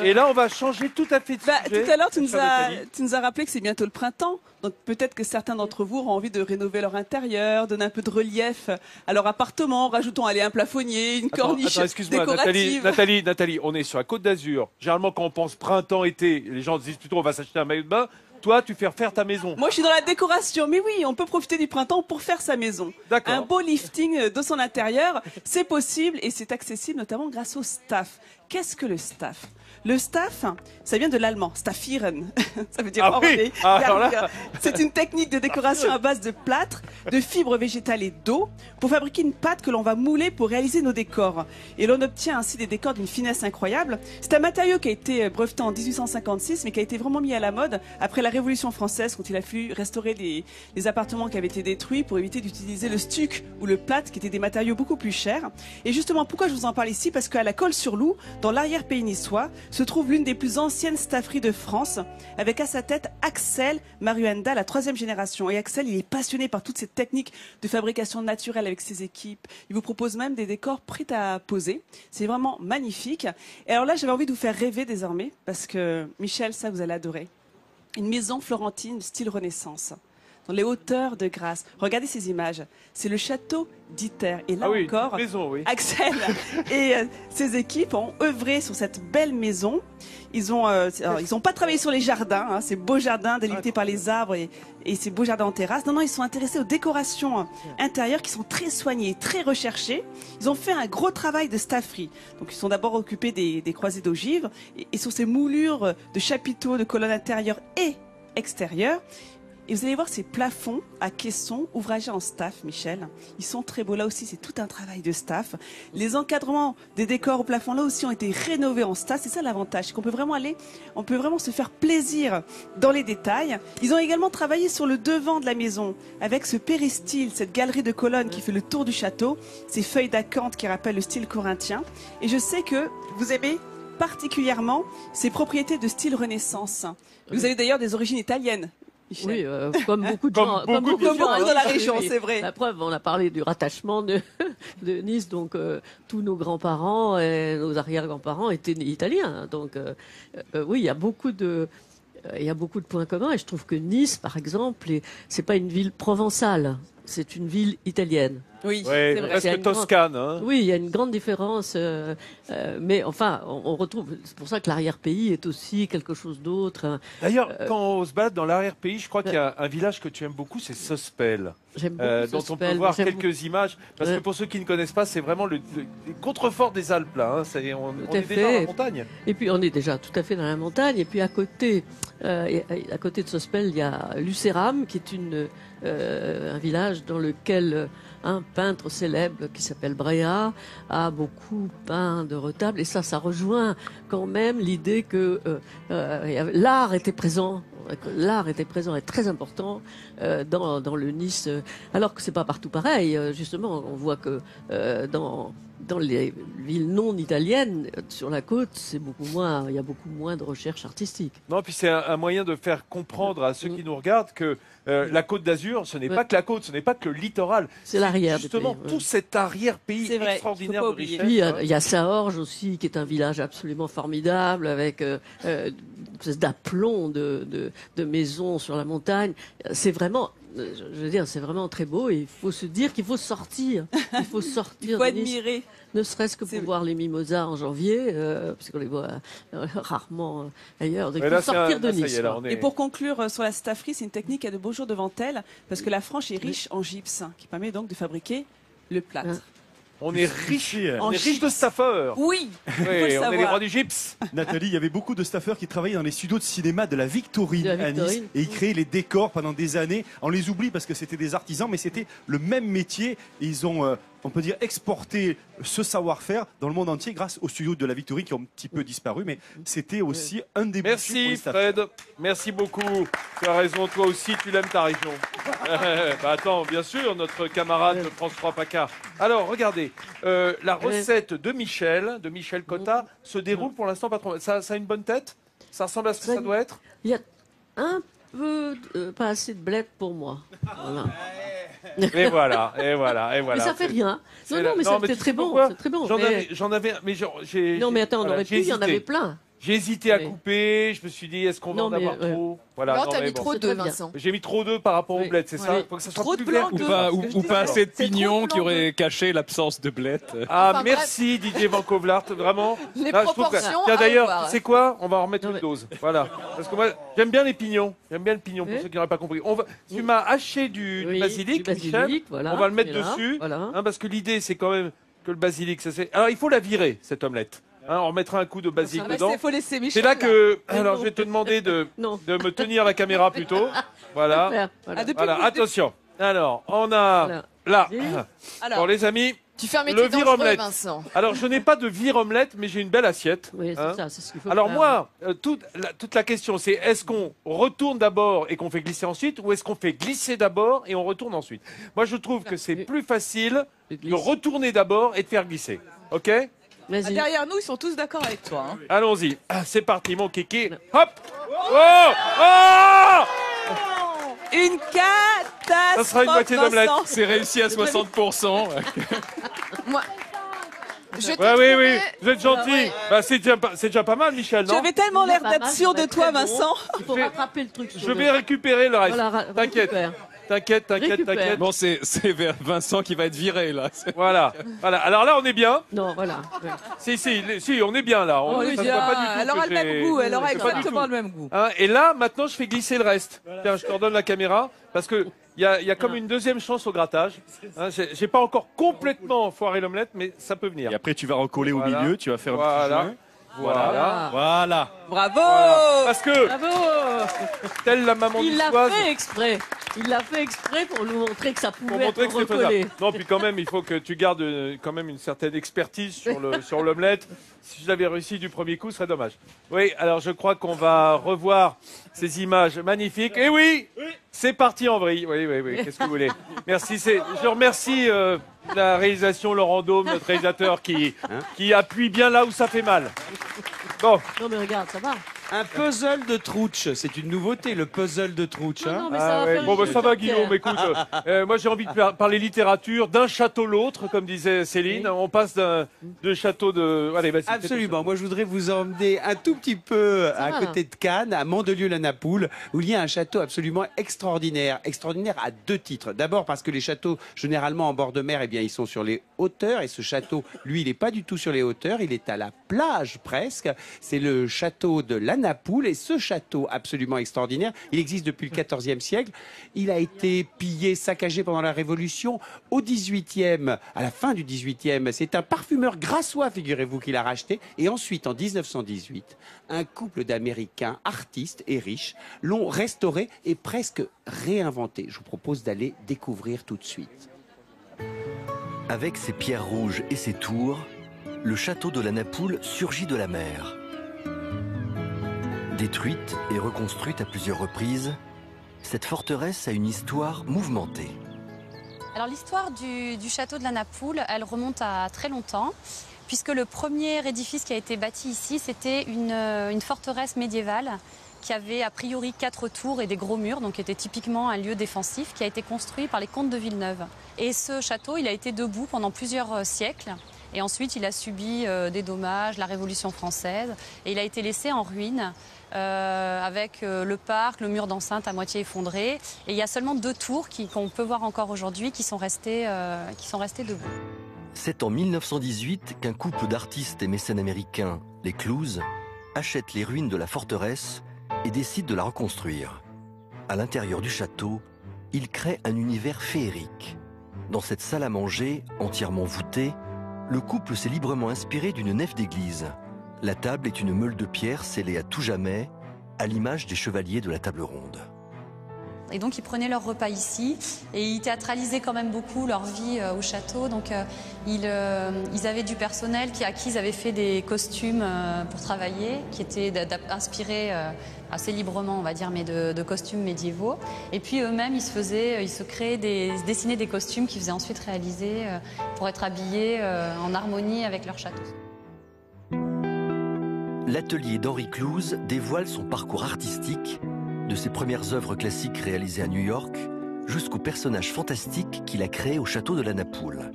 Et là, on va changer tout à fait de sujet. Tout à l'heure, tu Cher Nathalie. nous as rappelé que c'est bientôt le printemps. Donc peut-être que certains d'entre vous auront envie de rénover leur intérieur, donner un peu de relief à leur appartement, rajoutons un plafonnier, une corniche Excuse-moi, décorative. Nathalie, on est sur la Côte d'Azur. Généralement, quand on pense printemps-été, les gens disent plutôt on va s'acheter un maillot de bain. Toi, tu fais refaire ta maison. Moi, je suis dans la décoration, mais oui, on peut profiter du printemps pour faire sa maison. D'accord. Un beau lifting de son intérieur, c'est possible et c'est accessible notamment grâce au staff. Qu'est-ce que le staff? Le staff, ça vient de l'allemand, staffieren. Ça veut dire Ah oui. orner. Ah, alors là. C'est une technique de décoration à base de plâtre, de fibres végétales et d'eau pour fabriquer une pâte que l'on va mouler pour réaliser nos décors. Et l'on obtient ainsi des décors d'une finesse incroyable. C'est un matériau qui a été breveté en 1856, mais qui a été vraiment mis à la mode après la Révolution française, quand il a fallu restaurer les appartements qui avaient été détruits pour éviter d'utiliser le stuc ou le plâtre, qui étaient des matériaux beaucoup plus chers. Et justement, pourquoi je vous en parle ici? Parce qu'à la Colle-sur-Loup, dans l'arrière-pays niçois, se trouve l'une des plus anciennes stafferies de France, avec à sa tête Axel Maruenda, la 3e génération. Et Axel, il est passionné par toutes ces techniques de fabrication naturelle avec ses équipes. Il vous propose même des décors prêts à poser. C'est vraiment magnifique. Et alors là, j'avais envie de vous faire rêver désormais, parce que Michel, ça, vous allez adorer. Une maison florentine style Renaissance, dans les hauteurs de Grasse. Regardez ces images. C'est le château d'Iter. Et là encore, Axel et ses équipes ont œuvré sur cette belle maison. Ils ont pas travaillé sur les jardins, hein, ces beaux jardins délimités par les arbres et ces beaux jardins en terrasse. Non, ils sont intéressés aux décorations intérieures qui sont très soignées, très recherchées. Ils ont fait un gros travail de stafferie. Donc, ils sont d'abord occupés des croisées d'ogives et sur ces moulures de chapiteaux, de colonnes intérieures et extérieures. Et vous allez voir ces plafonds à caissons ouvragés en staff, Michel. Ils sont très beaux. Là aussi, c'est tout un travail de staff. Les encadrements des décors au plafond, là aussi, ont été rénovés en staff. C'est ça l'avantage, c'est qu'on peut vraiment on peut vraiment se faire plaisir dans les détails. Ils ont également travaillé sur le devant de la maison avec ce péristyle, cette galerie de colonnes qui fait le tour du château, ces feuilles d'acanthe qui rappellent le style corinthien. Et je sais que vous aimez particulièrement ces propriétés de style Renaissance. Vous avez d'ailleurs des origines italiennes. Oui, comme beaucoup de gens, comme beaucoup de la région, c'est vrai. La preuve, on a parlé du rattachement de Nice, donc tous nos grands-parents et nos arrière-grands-parents étaient italiens. Donc oui, il y a beaucoup de points communs. Et je trouve que Nice, par exemple, c'est pas une ville provençale, c'est une ville italienne. Oui, c'est vrai. Presque toscane. Hein. Oui, il y a une grande différence. Mais enfin, on retrouve. C'est pour ça que l'arrière-pays est aussi quelque chose d'autre. D'ailleurs, quand on se balade dans l'arrière-pays, je crois qu'il y a un village que tu aimes beaucoup, c'est Sospel. J'aime beaucoup dont Sospel, on peut voir quelques images. Parce que pour ceux qui ne connaissent pas, c'est vraiment le contrefort des Alpes. Là, hein. On est déjà dans la montagne. Et puis, on est déjà tout à fait dans la montagne. Et puis, à côté de Sospel, il y a Lucéram, qui est un village dans lequel un peintre célèbre qui s'appelle Bréa a beaucoup peint de retables. Et ça rejoint quand même l'idée que l'art était présent. L'art était présent et très important dans le Nice, alors que c'est pas partout pareil. Justement, on voit que dans les villes non italiennes, sur la côte, il y a beaucoup moins de recherche artistique. Non, puis c'est un moyen de faire comprendre à ceux qui nous regardent que la Côte d'Azur, ce n'est pas que la côte, ce n'est pas que le littoral. C'est l'arrière. Justement, tout cet arrière-pays extraordinaire de richesse. Puis il y a Saorge aussi, qui est un village absolument formidable, avec une espèce d'aplomb de maisons sur la montagne. C'est vraiment... Je veux dire, c'est vraiment très beau et il faut se dire qu'il faut sortir. Il faut sortir. Il faut admirer. Ne serait-ce que pour voir les mimosas en janvier, parce qu'on les voit rarement ailleurs. Donc, il faut sortir de Nice. Et pour conclure sur la stafferie, c'est une technique qui a de beaux jours devant elle, parce que la Franche est riche en gypse, qui permet donc de fabriquer le plâtre. On est riche de staffeurs. Oui, on est les rois du gypse. Nathalie, il y avait beaucoup de staffeurs qui travaillaient dans les studios de cinéma de la Victorine à Nice et ils créaient les décors pendant des années. On les oublie parce que c'était des artisans, mais c'était le même métier et ils ont, on peut dire, exporté ce savoir-faire dans le monde entier grâce aux studios de la Victorine qui ont un petit peu disparu, mais c'était aussi un des Merci pour les staffeurs. Fred, merci beaucoup. Tu as raison, toi aussi tu l'aimes ta région. Attends, bien sûr, notre camarade de France 3 PACA. Alors, regardez, la recette de Michel Cotta, se déroule pour l'instant pas trop. Ça a une bonne tête? Ça ressemble à ce que ça doit être? Il y a un peu, pas assez de bled pour moi. Voilà. Et voilà. Mais ça fait rien. Non, mais c'était très bon. C'est très bon. J'en avais, mais j'ai. Non, mais attends, on aurait pu, il y en avait plein. J'ai hésité à couper, je me suis dit, est-ce qu'on va en avoir trop? Voilà, non, t'as mis trop d'œufs, Vincent. J'ai mis trop d'œufs par rapport au bled, c'est ça? Faut que ça soit trop plus de blanc vert. Ou pas assez de pignons qui auraient caché l'absence de bled. Ah, merci Didier Van Kovlart, vraiment. Les proportions, tiens, d'ailleurs, tu sais quoi? On va en remettre une dose. Voilà. Parce que moi, j'aime bien les pignons. J'aime bien le pignon, pour ceux qui n'auraient pas compris. Tu m'as haché du basilic, Michel. Voilà, on va le mettre dessus. Voilà. Parce que l'idée, c'est quand même que le basilic, ça c'est... Alors, il faut la virer, cette omelette. On remettra un coup de basilic dedans. Il faut laisser Michel. C'est là que... Alors, je vais te demander de me tenir la caméra plutôt. Voilà. Voilà. Attention. Alors, on a là. Bon, les amis, tu fais un le métier dangereux, vire-omelette. Vincent. Alors, je n'ai pas de vire-omelette, mais j'ai une belle assiette. Oui, c'est ça, c'est ce qu'il faut Alors faire. moi, toute la question, c'est est-ce qu'on retourne d'abord et qu'on fait glisser ensuite, ou est-ce qu'on fait glisser d'abord et on retourne ensuite? Moi, je trouve que c'est plus facile de retourner d'abord et de faire glisser. OK? Derrière nous, ils sont tous d'accord avec toi. Hein. Allons-y. C'est parti, mon kiki. Hop! Oh! Oh! Une catastrophe. Ça sera une moitié d'omelette. C'est réussi à 60%. Moi. Oui, vous êtes gentil. C'est déjà pas mal, Michel, non? Tu avais tellement l'air d'être sûr de toi, Vincent. Il faut rattraper le truc. Je vais récupérer le reste. Voilà, T'inquiète. T'inquiète. Bon, c'est Vincent qui va être viré, là. Voilà. Alors là, on est bien. Non, voilà. Si, on est bien, là. On est bien. Elle aura le même goût. Elle aura exactement le même goût. Et là, maintenant, je fais glisser le reste. Tiens, je te redonne la caméra. Parce que il y a comme une deuxième chance au grattage. J'ai pas encore complètement foiré l'omelette, mais ça peut venir. Et après, tu vas recoller au milieu, tu vas faire un petit joint. Voilà. Bravo. Parce que, Bravo. telle la maman Il l'a niçoise... fait exprès. Il l'a fait exprès pour nous montrer que ça Pour pouvait montrer être que c'est recollé. faisable. Non, puis quand même, il faut que tu gardes quand même une certaine expertise sur l'omelette. Si je l'avais réussi du premier coup, ce serait dommage. Oui, alors je crois qu'on va revoir ces images magnifiques. Et oui, c'est parti en vrille. Oui, qu'est-ce que vous voulez. Merci. Je remercie la réalisation Laurent Dôme, notre réalisateur, qui appuie bien là où ça fait mal. Bon. Non mais regarde, ça va. Un puzzle de Trouche, c'est une nouveauté, le puzzle de Trouche. Hein. Non, mais ça va faire Bon, bah, ça va, Pierre. Guillaume. Écoute, moi j'ai envie de parler littérature, d'un château l'autre, comme disait Céline. On passe de château de. Allez, vas-y. Absolument. Moi, je voudrais vous emmener un tout petit peu à côté de Cannes, à Mandelieu-la-Napoule, où il y a un château absolument extraordinaire. Extraordinaire à 2 titres. D'abord parce que les châteaux, généralement en bord de mer, eh bien, ils sont sur les hauteurs. Et ce château, lui, il n'est pas du tout sur les hauteurs. Il est à la plage presque. C'est le château de la Napoule. Et ce château absolument extraordinaire, il existe depuis le XIVe siècle. Il a été pillé, saccagé pendant la Révolution. Au XVIIIe, à la fin du XVIIIe, c'est un parfumeur grassois, figurez-vous, qui l'a racheté. Et ensuite, en 1918, un couple d'Américains artistes et riches l'ont restauré et presque réinventé. Je vous propose d'aller découvrir tout de suite. Avec ses pierres rouges et ses tours, le château de la Napoule surgit de la mer. Détruite et reconstruite à plusieurs reprises, cette forteresse a une histoire mouvementée. Alors l'histoire du château de la Napoule, elle remonte à très longtemps, puisque le premier édifice qui a été bâti ici, c'était une forteresse médiévale qui avait a priori 4 tours et des gros murs, donc qui était typiquement un lieu défensif, qui a été construit par les comtes de Villeneuve. Et ce château, il a été debout pendant plusieurs siècles. Et ensuite, il a subi des dommages, la Révolution française, et il a été laissé en ruine avec le parc, le mur d'enceinte à moitié effondré. Et il y a seulement 2 tours qu'on peut voir encore aujourd'hui qui sont restées debout. C'est en 1918 qu'un couple d'artistes et mécènes américains, les Clouse, achètent les ruines de la forteresse et décident de la reconstruire. À l'intérieur du château, ils créent un univers féerique. Dans cette salle à manger, entièrement voûtée, le couple s'est librement inspiré d'une nef d'église. La table est une meule de pierre scellée à tout jamais, à l'image des chevaliers de la table ronde. Et donc ils prenaient leur repas ici et ils théâtralisaient quand même beaucoup leur vie au château. Donc ils avaient du personnel à qui ils avaient fait des costumes pour travailler, qui étaient inspirés assez librement, on va dire, mais de costumes médiévaux. Et puis eux-mêmes, ils se dessinaient des costumes qu'ils faisaient ensuite réaliser pour être habillés en harmonie avec leur château. L'atelier d'Henri Clouse dévoile son parcours artistique, de ses premières œuvres classiques réalisées à New York jusqu'aux personnages fantastiques qu'il a créés au château de la Napoule.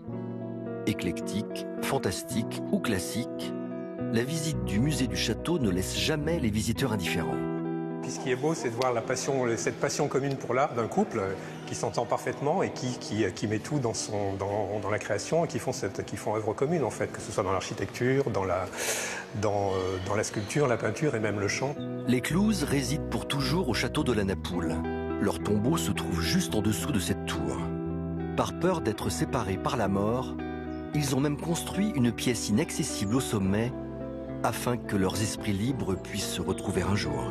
Éclectique, fantastique ou classique, la visite du musée du château ne laisse jamais les visiteurs indifférents. Puis ce qui est beau, c'est de voir cette passion commune pour l'art d'un couple qui s'entend parfaitement et qui met tout dans la création et qui font œuvre commune en fait, que ce soit dans l'architecture, dans la sculpture, la peinture et même le chant. Les Clouse résident pour toujours au château de la Napoule. Leur tombeau se trouve juste en dessous de cette tour. Par peur d'être séparés par la mort, ils ont même construit une pièce inaccessible au sommet afin que leurs esprits libres puissent se retrouver un jour.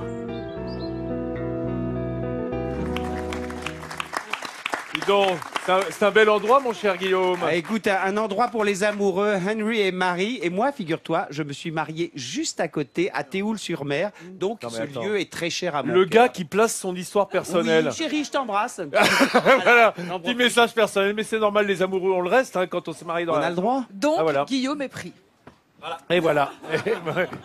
Donc, c'est un bel endroit, mon cher Guillaume. Écoute, un endroit pour les amoureux, Henry et Marie. Et moi, figure-toi, je me suis marié juste à côté, à Théoul-sur-Mer. Donc, ce lieu est très cher à mon Le cœur. gars qui place son histoire personnelle. Oui, chérie, je t'embrasse. Voilà, petit message personnel, mais c'est normal, les amoureux, on le reste quand on se marie dans On a le droit. Donc, Ah, voilà. Guillaume est pris. Et voilà.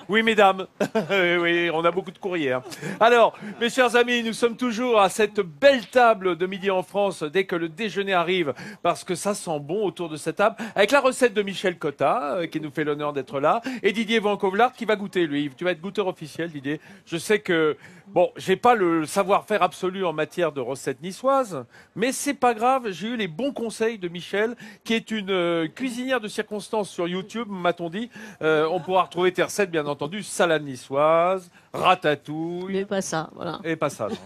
Oui, mesdames. Oui, on a beaucoup de courriers. Hein. Alors, mes chers amis, nous sommes toujours à cette belle table de Midi en France dès que le déjeuner arrive, parce que ça sent bon autour de cette table, avec la recette de Michel Cotta, qui nous fait l'honneur d'être là, et Didier Van Kovlart qui va goûter, lui. Tu vas être goûteur officiel, Didier. Je sais que, bon, j'ai pas le savoir-faire absolu en matière de recettes niçoises, mais c'est pas grave, j'ai eu les bons conseils de Michel, qui est une cuisinière de circonstance sur YouTube, m'a-t-on dit. On pourra retrouver tes recettes, bien entendu, salade niçoise, ratatouille. Mais pas ça, voilà. Et pas ça, non.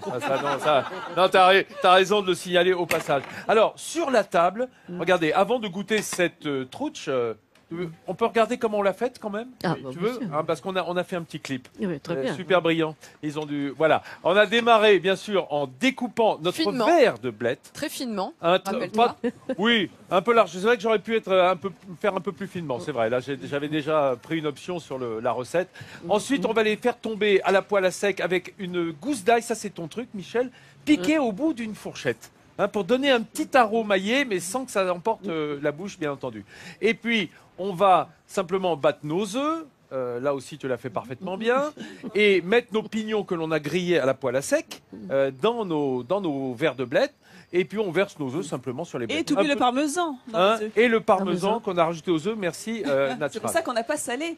Non, t'as raison de le signaler au passage. Alors, sur la table, regardez, avant de goûter cette trouche, On peut regarder comment on l'a faite quand même? Ah, Tu veux? Parce qu'on a fait un petit clip. Oui, très bien. Super brillant. Ils ont dû. Voilà. On a démarré, bien sûr, en découpant notre Finement. verre de blettes. Très finement. Pas- oui, un peu large. C'est vrai que j'aurais pu être faire un peu plus finement. C'est vrai. Là, j'avais déjà pris une option sur la recette. Ensuite, on va les faire tomber à la poêle à sec avec une gousse d'ail. Ça, c'est ton truc, Michel. Piqué au bout d'une fourchette. Pour donner un petit arôme maillé, mais sans que ça emporte la bouche, bien entendu. Et puis, on va simplement battre nos œufs. Là aussi, tu l'as fait parfaitement bien. Et mettre nos pignons que l'on a grillés à la poêle à sec dans nos verres de blettes. Et puis, on verse nos œufs simplement sur les blettes. Et tu oublies le parmesan. dans les œufs. Et le parmesan qu'on a rajouté aux œufs. Merci, Nathalie. C'est pour ça qu'on n'a pas salé.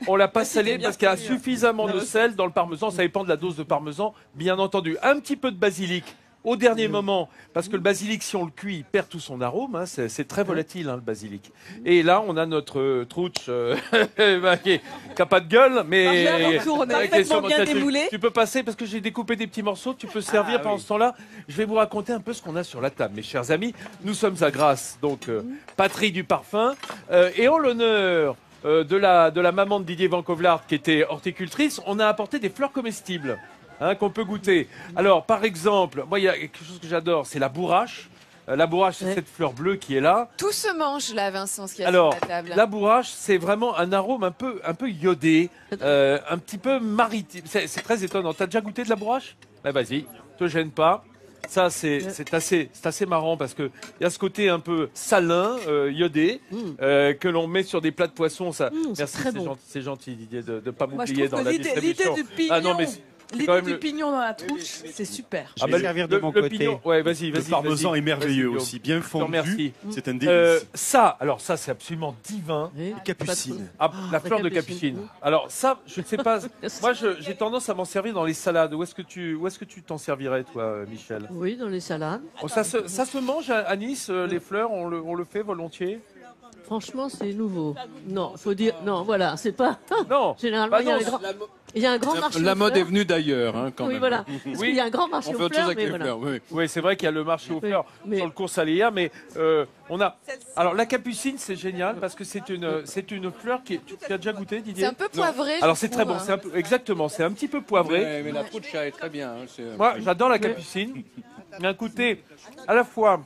On l'a pas salé bien parce qu'il y a connu. suffisamment de sel dans le parmesan. Ça dépend de la dose de parmesan, bien entendu. Un petit peu de basilic au dernier moment, parce que le basilic, si on le cuit, il perd tout son arôme. C'est très volatile, le basilic. Et là, on a notre trouche qui n'a pas de gueule, mais parfaitement bien démoulé. Tu peux passer, parce que j'ai découpé des petits morceaux. Tu peux servir pendant ce temps-là. Je vais vous raconter un peu ce qu'on a sur la table, mes chers amis. Nous sommes à Grasse, donc patrie du parfum. Et en l'honneur de la maman de Didier Van Kovlart, qui était horticultrice, on a apporté des fleurs comestibles qu'on peut goûter. Alors, par exemple, moi, il y a quelque chose que j'adore, c'est la bourrache. La bourrache, c'est cette fleur bleue qui est là. Tout se mange là, Vincent, ce qu'il y a Alors, sur la table. la bourrache, c'est vraiment un arôme un peu iodé, un petit peu maritime. C'est très étonnant. T'as déjà goûté de la bourrache? Vas-y, te gêne pas. Ça, c'est assez marrant parce qu'il y a ce côté un peu salin, iodé, que l'on met sur des plats de poisson. Ça. Merci, c'est gentil, Didier, de ne pas m'oublier dans la distribution. L'idée du pignon, non, mais l'idée du pignon dans la trouche, c'est super. Je vais servir de mon côté. Pignon, ouais, vas-y. Le parmesan est merveilleux Vas-y, aussi, bien fondu. Merci. C'est un délice. Ça, c'est absolument divin. Capucine. La fleur de capucine. Alors ça, je ne sais pas. Moi, j'ai tendance à m'en servir dans les salades. Où est-ce que tu t'en servirais, toi, Michel? Oui, dans les salades. Oh, ça se mange à Nice, les fleurs, on le fait volontiers? Franchement, c'est nouveau. Non, faut dire. Non, voilà, c'est pas. Non. Généralement, il y a un grand marché. La aux mode fleurs. est venue d'ailleurs, quand Oui, même. voilà. Parce qu'il y a un grand marché On fait aux autre chose fleurs, avec mais les voilà. fleurs, oui. Oui, c'est vrai qu'il y a le marché aux fleurs sur le cours Saléa, mais on a. Alors la capucine, c'est génial parce que c'est une fleur qui. Tu as déjà goûté, Didier? C'est un peu poivré. Alors c'est très bon, exactement, c'est un petit peu poivré. Ouais, mais la trucha est très bien. Moi, j'adore la capucine. Il y a un côté à la fois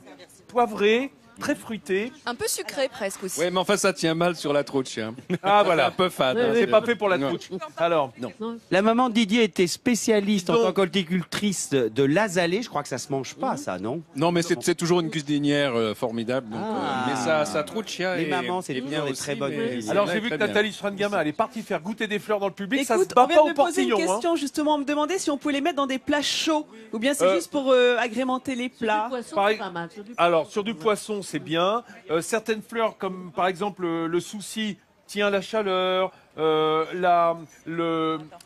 poivré, très fruité. Un peu sucré presque aussi. Oui, mais enfin, ça tient mal sur la trouche. Ah voilà. Un peu fade. C'est pas fait pour la trouche. Alors, non. La maman de Didier était spécialiste en tant qu'horticultrice de l'azalée. Je crois que ça se mange pas, ça, non? Non, mais c'est toujours une cuisinière formidable. Donc, mais sa trucha les est mamans, c'est bien des aussi, très bonnes mais- cuisinières. Alors j'ai vu que très bien. Nathalie Strangama, elle est partie faire goûter des fleurs dans le public. ça Écoute, se bat on vient pas de au me poser une portillon. question justement, on me demandait si on pouvait les mettre dans des plats chauds ou bien c'est juste pour agrémenter les plats. Poisson, Pareil. c'est pas mal. Alors sur du poisson, c'est bien. Certaines fleurs, comme par exemple le souci, tient la chaleur.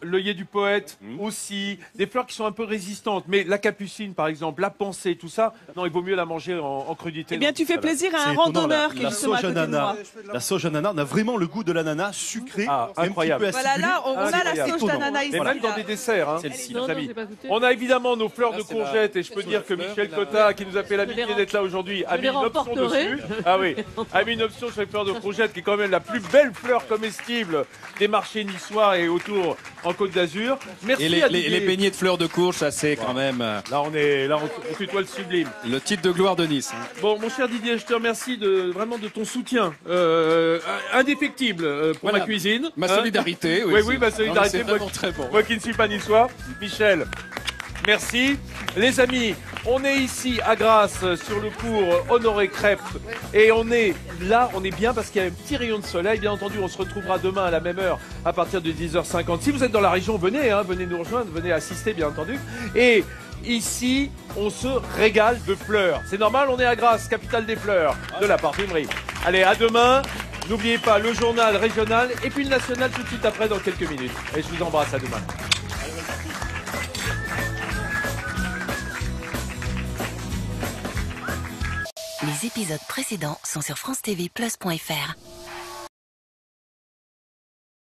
L'œillet du poète aussi, des fleurs qui sont un peu résistantes. Mais la capucine, par exemple, la pensée, tout ça, non, il vaut mieux la manger en crudité. Eh bien, tu fais plaisir à un C'est étonnant, randonneur qui est la justement à sauge côté de ananas. moi. La sauge ananas, on a vraiment le goût de l'ananas sucré, incroyable. un petit peu Voilà, acidulé. là, on a la Incroyable. sauge d'ananas ici. Et même dans des desserts, hein. Celle-ci. les Non, amis. j'ai pas goûté. On a évidemment nos fleurs de c'est la- courgettes et je peux dire que fleur, Michel la- Cotta, qui nous a fait l'amitié les d'être là aujourd'hui, a je mis les une option remporterai. dessus. Ah oui, a mis une option sur les fleurs de courgettes qui est quand même la plus belle fleur comestible des marchés niçois et autour en Côte d'Azur. Merci Et à les Didier. beignets de fleurs de courge, ça c'est quand même Là, on tutoie le sublime. le titre de gloire de Nice. Bon, mon cher Didier, je te remercie vraiment de ton soutien indéfectible pour Voilà. ma cuisine. Ma Hein solidarité. Oui, ma Non, solidarité. mais c'est Moi, vraiment très bon. moi qui ne suis pas niçois. Michel, merci. Les amis, on est ici à Grasse sur le cours Honoré Crêpe et on est bien parce qu'il y a un petit rayon de soleil. Bien entendu, on se retrouvera demain à la même heure à partir de 10h50. Si vous êtes dans la région, venez nous rejoindre, venez assister bien entendu. Et ici, on se régale de fleurs. C'est normal, on est à Grasse, capitale des fleurs, de la parfumerie. Allez, à demain. N'oubliez pas le journal régional et puis le national tout de suite après dans quelques minutes. Et je vous embrasse, à demain. Les épisodes précédents sont sur francetv+.fr.